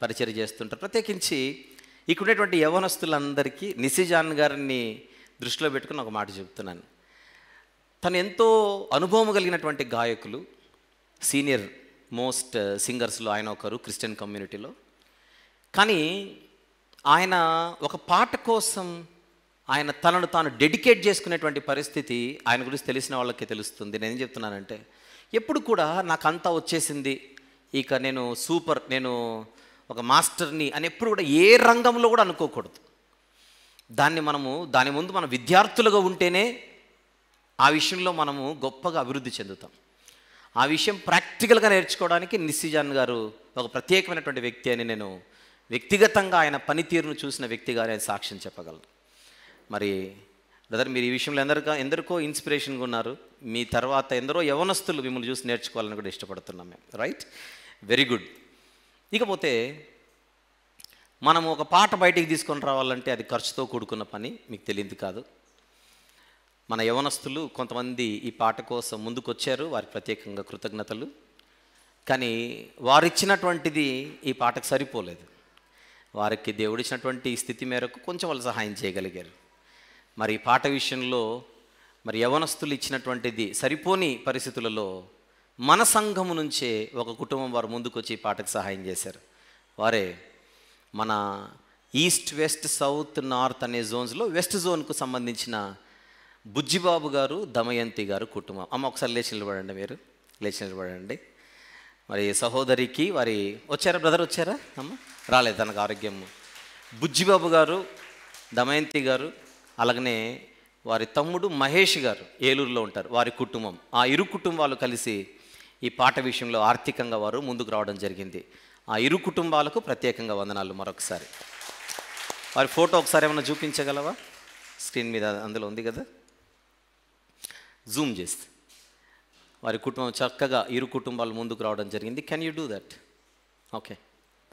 పరిచయం చేస్తుంటారు. ప్రత్యేకించి ఇక్కడ ఉన్నటువంటి యవనస్తులందరికీ నిసిజాన్ గారిని దృష్టిలో పెట్టుకుని ఒక మాట చెప్తున్నాను. తను ఎంతో అనుభవం కలిగినటువంటి గాయకులు, సీనియర్ మోస్ట్ సింగర్స్లో ఆయన ఒకరు క్రిస్టియన్ కమ్యూనిటీలో. కానీ ఆయన ఒక పాట కోసం ఆయన తనను తాను డెడికేట్ చేసుకునేటువంటి పరిస్థితి ఆయన గురించి తెలిసిన వాళ్ళకి తెలుస్తుంది. నేనేం చెప్తున్నానంటే, ఎప్పుడు కూడా నాకు అంతా వచ్చేసింది, ఇక నేను సూపర్, నేను ఒక మాస్టర్ని అని ఎప్పుడు కూడా ఏ రంగంలో కూడా అనుకోకూడదు. దాని ముందు మనం విద్యార్థులుగా ఉంటేనే ఆ విషయంలో మనము గొప్పగా అభివృద్ధి చెందుతాం. ఆ విషయం ప్రాక్టికల్గా నేర్చుకోవడానికి నిసిజాన్ గారు ఒక ప్రత్యేకమైనటువంటి వ్యక్తి అని నేను వ్యక్తిగతంగా ఆయన పనితీరును చూసిన వ్యక్తిగా నేను సాక్ష్యం చెప్పగలను. మరి బ్రదర్, మీరు ఈ విషయంలో ఎందరికో ఇన్స్పిరేషన్గా ఉన్నారు. మీ తర్వాత ఎందరో యవనస్తులు మిమ్మల్ని చూసి నేర్చుకోవాలని కూడా ఇష్టపడుతున్నాం మేము. Right, very good. ఇకపోతే మనము ఒక పాట బయటికి తీసుకొని రావాలంటే అది ఖర్చుతో కూడుకున్న పని, మీకు తెలియదు కాదు. మన యవనస్తులు కొంతమంది ఈ పాట కోసం ముందుకు వచ్చారు, వారికి ప్రత్యేకంగా కృతజ్ఞతలు. కానీ వారిచ్చినటువంటిది ఈ పాటకు సరిపోలేదు. వారికి దేవుడిచ్చినటువంటి స్థితి మేరకు కొంచెం వాళ్ళు సహాయం చేయగలిగారు. మరి ఈ పాట విషయంలో మరి యవనస్తులు ఇచ్చినటువంటిది సరిపోని పరిస్థితులలో మన సంఘము నుంచే ఒక కుటుంబం వారు ముందుకు వచ్చి ఈ పాటకు సహాయం చేశారు. వారే మన ఈస్ట్, వెస్ట్, సౌత్, నార్త్ అనే జోన్స్లో వెస్ట్ జోన్కు సంబంధించిన బుజ్జిబాబు గారు, దమయంతి గారు కుటుంబం. అమ్మ ఒకసారి లేచి నిలబడండి, మీరు లేచి నిలబడండి. మరి సహోదరికి వారి వచ్చారా బ్రదర్, వచ్చారా? అమ్మ రాలేదు, తనకు ఆరోగ్యం. బుజ్జిబాబు గారు, దమయంతి గారు, అలాగనే వారి తమ్ముడు మహేష్ గారు ఏలూరులో ఉంటారు, వారి కుటుంబం. ఆ ఇరు కుటుంబాలు కలిసి ఈ పాట విషయంలో ఆర్థికంగా వారు ముందుకు రావడం జరిగింది. ఆ ఇరు కుటుంబాలకు ప్రత్యేకంగా వందనాలు. మరొకసారి వారి ఫోటో ఒకసారి ఏమైనా చూపించగలవా? స్క్రీన్ మీద అందులో ఉంది కదా, జూమ్ చేస్తే. వారి కుటుంబం చక్కగా ఇరు కుటుంబాలు ముందుకు రావడం జరిగింది. Can you do that? Okay,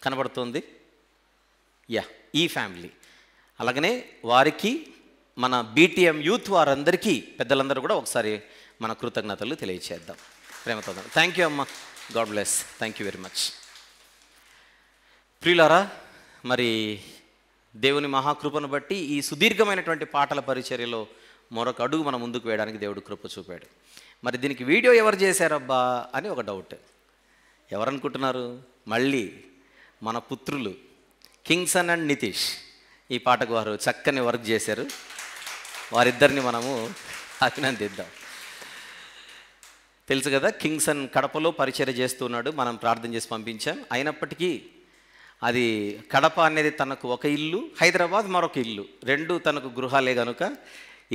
కనబడుతుంది. యా, ఈ ఫ్యామిలీ. అలాగనే వారికి మన బీటీఎం యూత్ వారందరికీ, పెద్దలందరూ కూడా ఒకసారి మన కృతజ్ఞతలు తెలియచేద్దాం, ప్రేమతో. థ్యాంక్ యూ అమ్మ, God bless, thank you very much. ప్రియులారా, మరి దేవుని మహాకృపను బట్టి ఈ సుదీర్ఘమైనటువంటి పాటల పరిచర్యలో మరొక అడుగు మనం ముందుకు వేయడానికి దేవుడు కృప చూపాడు. మరి దీనికి వీడియో ఎవరు చేశారబ్బా అని ఒక డౌట్. ఎవరనుకుంటున్నారు? మళ్ళీ మన పుత్రులు కింగ్సన్ అండ్ నితీష్ ఈ పాటకు వారు చక్కని వర్క్ చేశారు. వారిద్దరిని మనము అభినందిద్దాం. తెలుసు కదా, కింగ్సన్ కడపలో పరిచర్య చేస్తున్నాడు, మనం ప్రార్థన చేసి పంపించాం. అయినప్పటికీ అది కడప అనేది తనకు ఒక ఇల్లు, హైదరాబాద్ మరొక ఇల్లు, రెండు తనకు గృహాలే కనుక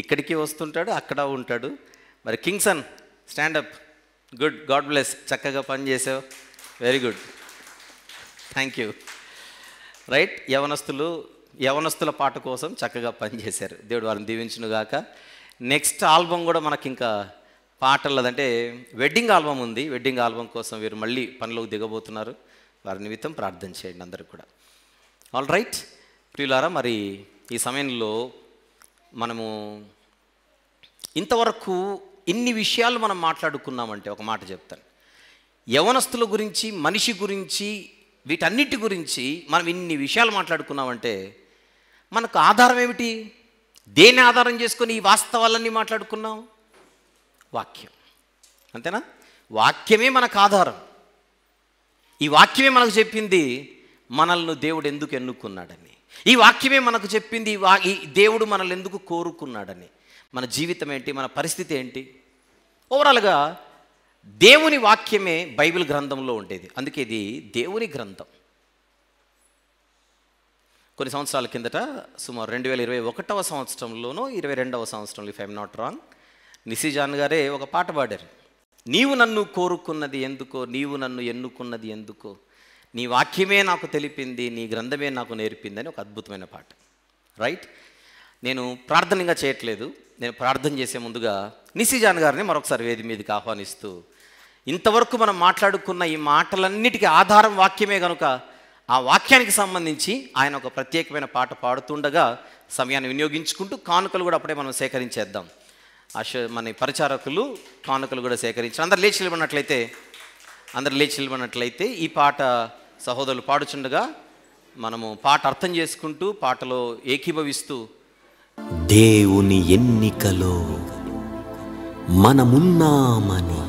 ఇక్కడికి వస్తుంటాడు, అక్కడ ఉంటాడు. మరి Kingson, stand up, good, God bless, చక్కగా పని చేసావు, very good, thank you. Right, యవనస్తుల పాట కోసం చక్కగా పనిచేశారు. దేవుడు వారిని దీవించునుగాక. నెక్స్ట్ ఆల్బమ్ కూడా మనకి ఇంకా పాటలదంటే వెడ్డింగ్ ఆల్బమ్ ఉంది. వెడ్డింగ్ ఆల్బమ్ కోసం వీరు మళ్ళీ పనిలోకి దిగబోతున్నారు. వారి నిమిత్తం ప్రార్థన చేయండి అందరూ కూడా. ఆల్ రైట్ ప్రియులారా, మరి ఈ సమయంలో మనము ఇంతవరకు ఇన్ని విషయాలు మనం మాట్లాడుకున్నామంటే ఒక మాట చెప్తాను. యవనస్తుల గురించి, మనిషి గురించి వీటన్నిటి గురించి మనం ఇన్ని విషయాలు మాట్లాడుకున్నామంటే మనకు ఆధారం ఏమిటి? దేన్ని ఆధారం చేసుకొని ఈ వాస్తవాలన్నీ మాట్లాడుకున్నాం? వాక్యం. అంతేనా? వాక్యమే మనకు ఆధారం. ఈ వాక్యమే మనకు చెప్పింది మనల్ని దేవుడు ఎందుకు ఎన్నుకున్నాడని. ఈ వాక్యమే మనకు చెప్పింది ఈ దేవుడు మనల్ని ఎందుకు కోరుకున్నాడని. మన జీవితం ఏంటి, మన పరిస్థితి ఏంటి, ఓవరాల్గా దేవుని వాక్యమే బైబిల్ గ్రంథంలో ఉండేది. అందుకే ఇది దేవుని గ్రంథం. కొన్ని సంవత్సరాల కిందట సుమారు 2021వ సంవత్సరంలోనో 22వ సంవత్సరంలో, ఇఫ్ ఐఎమ్ నాట్ రాంగ్, నిసిజాన్ గారే ఒక పాట పాడారు. నీవు నన్ను కోరుకున్నది ఎందుకో, నీవు నన్ను ఎన్నుకున్నది ఎందుకో, నీ వాక్యమే నాకు తెలిపింది, నీ గ్రంథమే నాకు నేర్పింది అని ఒక అద్భుతమైన పాట. రైట్? నేను ప్రార్థనగా చేయట్లేదు. నేను ప్రార్థన చేసే ముందుగా నిసిజాన్ గారిని మరొకసారి వేది మీదకి ఆహ్వానిస్తూ, ఇంతవరకు మనం మాట్లాడుకున్న ఈ మాటలన్నిటికీ ఆధారం వాక్యమే కనుక ఆ వాక్యానికి సంబంధించి ఆయన ఒక ప్రత్యేకమైన పాట పాడుతుండగా సమయాన్ని వినియోగించుకుంటూ కానుకలు కూడా అప్పుడే మనం సేకరించేద్దాం. మన పరిచారకులు కానుకలు కూడా సేకరించి అందరు లేచి నిలబడినట్లయితే ఈ పాట సహోదరులు పాడుచుండగా మనము పాట అర్థం చేసుకుంటూ పాటలో ఏకీభవిస్తూ, దేవుని ఎన్నికలో మనమున్నామని,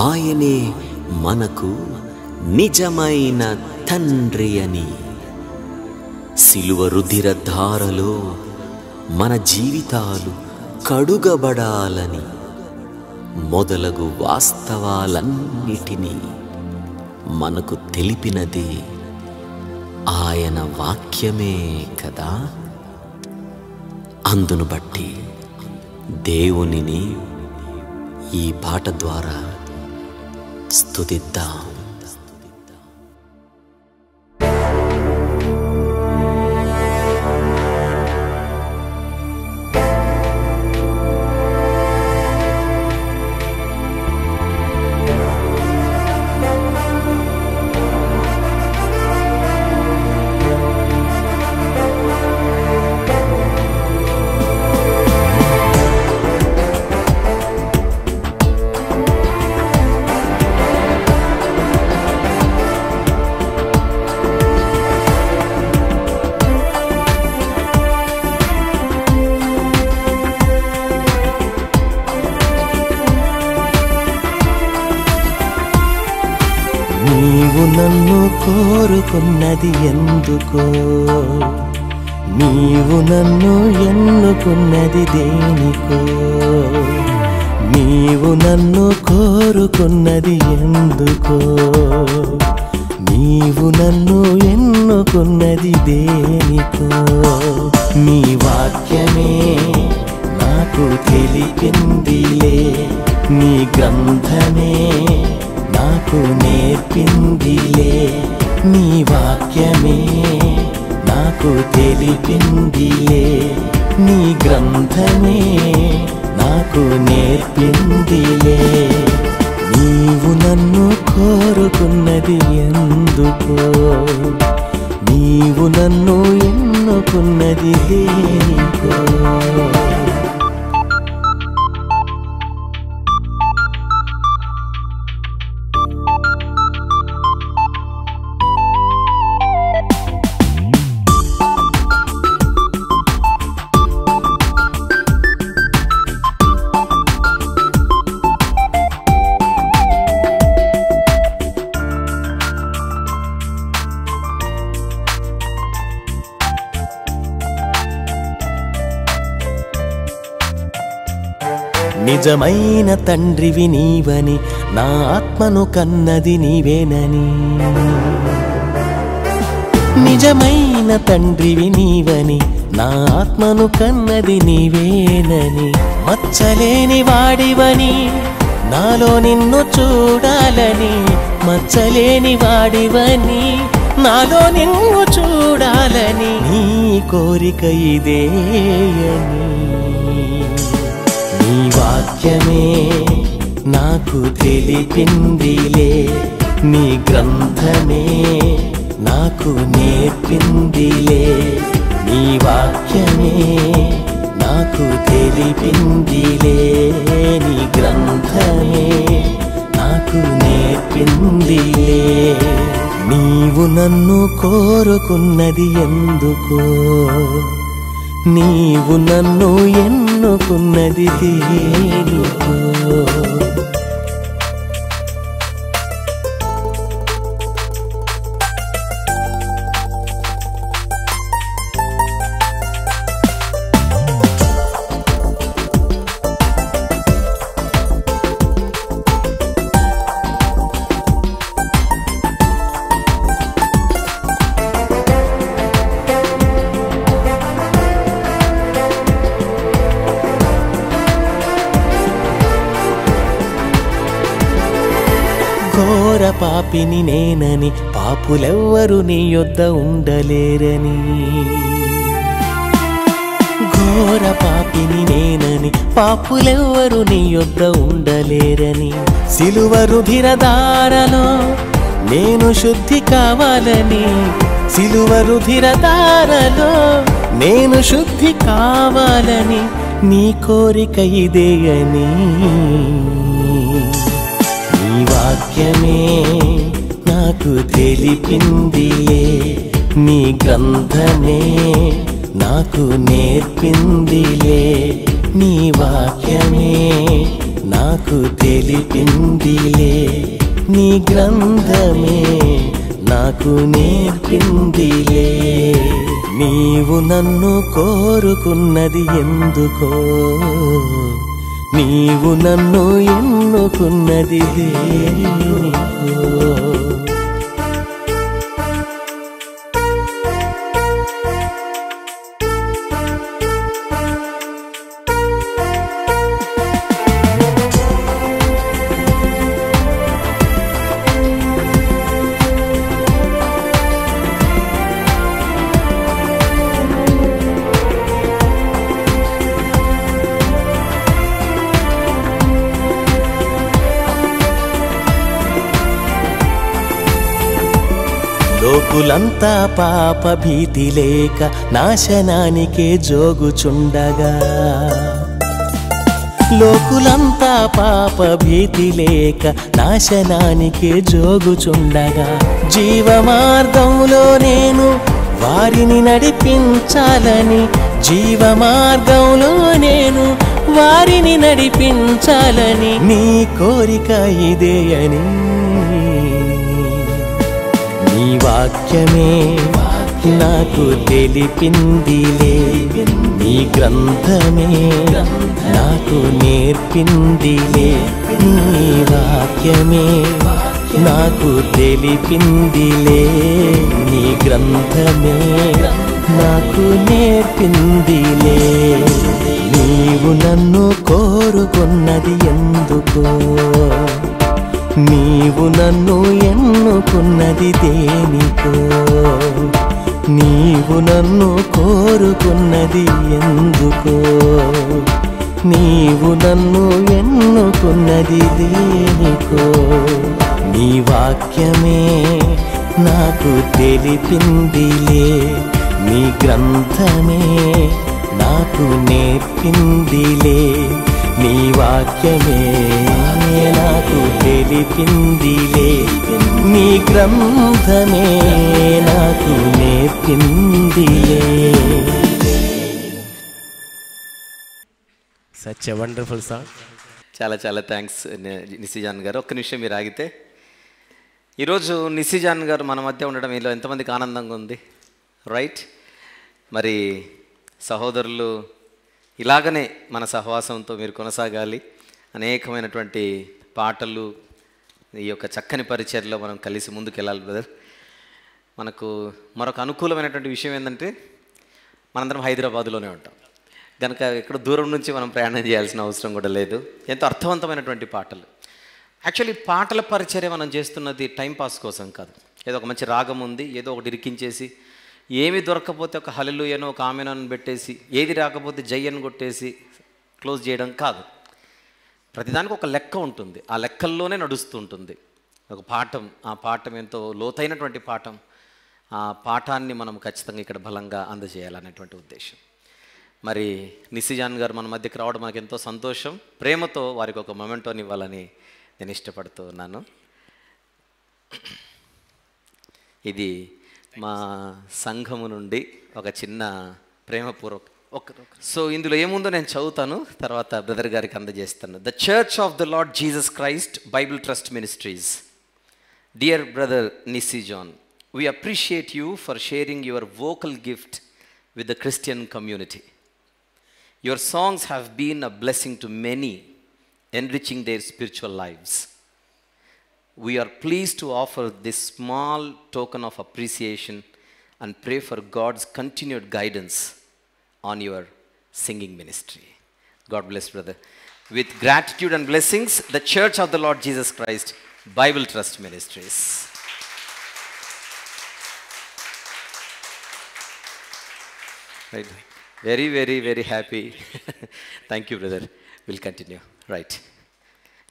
ఆయనే మనకు నిజమైన తండ్రి అని, సిలువ రుధిర ధారలో మన జీవితాలు కడుగబడాలని మొదలగు వాస్తవాలన్నిటినీ మనకు తెలిపినది ఆయన వాక్యమే కదా. అందును బట్టి దేవునిని ఈ పాట ద్వారా స్తుతిద్దాం. నీవు నన్ను కోరుకున్నది ఎందుకో, నీవు నన్ను ఎన్నుకున్నది దేనికో, నీవు నన్ను కోరుకున్నది ఎందుకో, నీవు నన్ను ఎన్నుకున్నది దేనికో. నీ వాక్యమే నాకు తెలిపిందిలే, నీ గ్రంథమే నాకు నేర్పిందిలే, నీ వాక్యమే నాకు తెలిపిందిలే, నీ గ్రంథమే నాకు నేర్పిందిలే. నీవు నన్ను కోరుకున్నది ఎందుకో, నీవు నన్ను ఎన్నుకున్నది దేనికో. నిజమైన తండ్రివి నీవని, నా ఆత్మను కన్నది నీవేనని, నిజమైన తండ్రివి నీవని, నా ఆత్మను కన్నది నీవేనని, మచ్చలేని వాడివని, నాలో నిన్ను చూడాలని, మచ్చలేని వాడివని, నాలో నిన్ను చూడాలని, నీ కోరిక ఇదేయని. నీ వాక్యమే నాకు తెలిపిందిలే, నీ గ్రంథమే నాకు నేర్పిందిలే, నీ వాక్యమే నాకు తెలిపిందిలే, నీ గ్రంథమే నాకు నేర్పిందిలే. నీవు నన్ను కోరుకున్నది ఎందుకో, నీవు నన్ను ఎన్నుకున్నది దేనికో. ఘోర పాపిని నేనని, పాపులెవ్వరు నీ యొద్ద ఉండలేరని. ఘోర పాపిని నేనని, పాపులెవ్వరు నీ యొద్ద ఉండలేరని. సిలువ రుధిరధారలో నేను శుద్ధి కావాలని, సిలువ రుధిరధారలో నేను శుద్ధి కావాలని నీ కోరిక ఇదే అని. నీ వాక్యమే నాకు తెలిపిందిలే, నీ గ్రంథమే నాకు నేర్పిందిలే. నీ వాక్యమే నాకు తెలిపిందిలే, నీ గ్రంథమే నాకు నేర్పిందిలే. నీవు నన్ను కోరుకున్నది ఎందుకో, నీవు నన్ను ఎన్నుకున్నది దేనికో. లోకులంతా పాప భీతి లేక నాశనానికే జోగుచుండగా, లోకులంతా పాప భీతి లేక నాశనానికే జోగుచుండగా, జీవ మార్గంలో నేను వారిని నడిపించాలని, జీవ మార్గంలో నేను వారిని నడిపించాలని నీ కోరిక ఇదే అని. నీ వాక్యమే నాకు తెలిపిందిలే, నీ గ్రంథమే నాకు నేర్పిందిలే. నీ వాక్యమే నాకు తెలిపిందిలే, నీ గ్రంథమే నాకు నేర్పిందిలే. నీవు నన్ను కోరుకున్నది ఎందుకో, నీవు నన్ను ఎన్నుకున్నది దేనికో. నీవు నన్ను కోరుకున్నది ఎందుకో, నీవు నన్ను ఎన్నుకున్నది దేనికో. నీ వాక్యమే నాకు తెలిపిందిలే, నీ గ్రంథమే నాకు నేర్పిందిలే. నీ వాక్యమే నాకు తెలిపిందిలే, నీ గ్రంథమే నాకు నేర్పిందిలే. Such a wonderful song. చాలా చాలా థ్యాంక్స్ నిసిజాన్ గారు. ఒక్క నిమిషం మీరు ఆగితే, ఈరోజు నిసిజాన్ గారు మన మధ్య ఉండడం ఇలా ఎంతమందికి ఆనందంగా ఉంది, రైట్? మరి సహోదరులు ఇలాగనే మన సహవాసంతో మీరు కొనసాగాలి. అనేకమైనటువంటి పాటలు, ఈ యొక్క చక్కని పరిచర్లో మనం కలిసి ముందుకు వెళ్ళాలి బ్రదర్. మనకు మరొక అనుకూలమైనటువంటి విషయం ఏంటంటే మనందరం హైదరాబాదులోనే ఉంటాం కనుక ఇక్కడ దూరం నుంచి మనం ప్రయాణం చేయాల్సిన అవసరం కూడా లేదు. ఎంతో అర్థవంతమైనటువంటి పాటలు. యాక్చువల్లీ పాటల పరిచర్య మనం చేస్తున్నది టైంపాస్ కోసం కాదు. ఏదో ఒక మంచి రాగం ఉంది, ఏదో ఒకటి ఇరికించేసి, ఏమి దొరకకపోతే ఒక హల్లెలూయానో ఒక ఆమెనని పెట్టేసి, ఏది రాకపోతే జయ్యను కొట్టేసి క్లోజ్ చేయడం కాదు. ప్రతిదానికి ఒక లెక్క ఉంటుంది, ఆ లెక్కల్లోనే నడుస్తూ ఉంటుంది ఒక పాఠం. ఆ పాఠం ఎంతో లోతైనటువంటి పాఠం. ఆ పాఠాన్ని మనం ఖచ్చితంగా ఇక్కడ బలంగా అందజేయాలనేటువంటి ఉద్దేశం. మరి నిసిజాన్ గారు మన మధ్యకి రావడం మనకు ఎంతో సంతోషం. ప్రేమతో వారికి ఒక మొమెంటోని ఇవ్వాలని నేను ఇష్టపడుతూ ఉన్నాను. ఇది మా సంఘము నుండి ఒక చిన్న ప్రేమపూర్వక సో ఇందులో ఏముందో నేను చదువుతాను, తర్వాత బ్రదర్ గారికి అందజేస్తాను. The church of the Lord Jesus Christ Bible trust ministries. Dear brother Nissi John, we appreciate you for sharing your vocal gift with the Christian community. Your songs have been a blessing to many, enriching their spiritual lives. We are pleased to offer this small token of appreciation and pray for God's continued guidance on your singing ministry. God bless, brother. With gratitude and blessings, the Church of the Lord Jesus Christ Bible Trust Ministries. Right. Very, very, very happy. Thank you, brother. We'll continue. Right.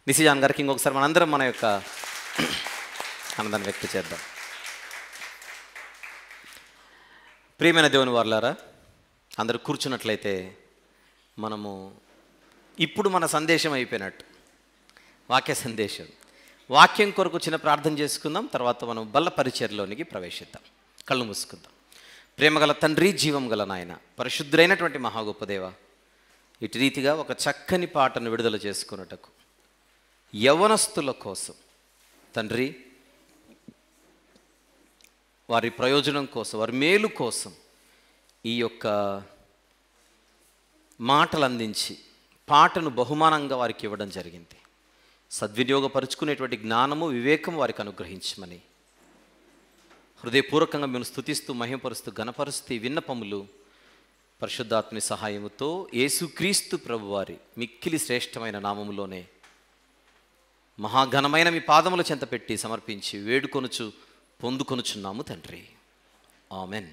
Nissi John గారికి ఇంకొకసారి మనందరం మన యొక్క ఆనందాన్ని వ్యక్తం చేద్దాం. ప్రియమైన దేవుని వారలారా, అందరూ కూర్చున్నట్లయితే మనము ఇప్పుడు మన సందేశం అయిపోయినట్టు, వాక్య సందేశం. వాక్యం కొరకు చిన్న ప్రార్థన చేసుకుందాం, తర్వాత మనం బల్ల పరిచర్లోనికి ప్రవేశిద్దాం. కళ్ళు మూసుకుందాం. ప్రేమగల తండ్రి, జీవం గల నాయన, పరిశుద్ధులైనటువంటి మహా గొప్ప దేవ, ఇటు రీతిగా ఒక చక్కని పాటను విడుదల చేసుకున్నటకు యవనస్తుల కోసం తండ్రి, వారి ప్రయోజనం కోసం, వారి మేలు కోసం ఈ యొక్క మాటలు అందించి పాటను బహుమానంగా వారికి ఇవ్వడం జరిగింది. సద్వినియోగపరుచుకునేటువంటి జ్ఞానము, వివేకం వారికి అనుగ్రహించమని హృదయపూర్వకంగా మేము స్తుతిస్తూ, మహిమపరుస్తూ, ఘనపరుస్తూ విన్నపములు పరిశుద్ధాత్మ సహాయముతో యేసుక్రీస్తు ప్రభువారి మిక్కిలి శ్రేష్టమైన నామములోనే మహాఘనమైన మీ పాదముల చెంత పెట్టి సమర్పించి వేడుకొనుచు పొందుకొనుచున్నాము తండ్రి. ఆమెన్.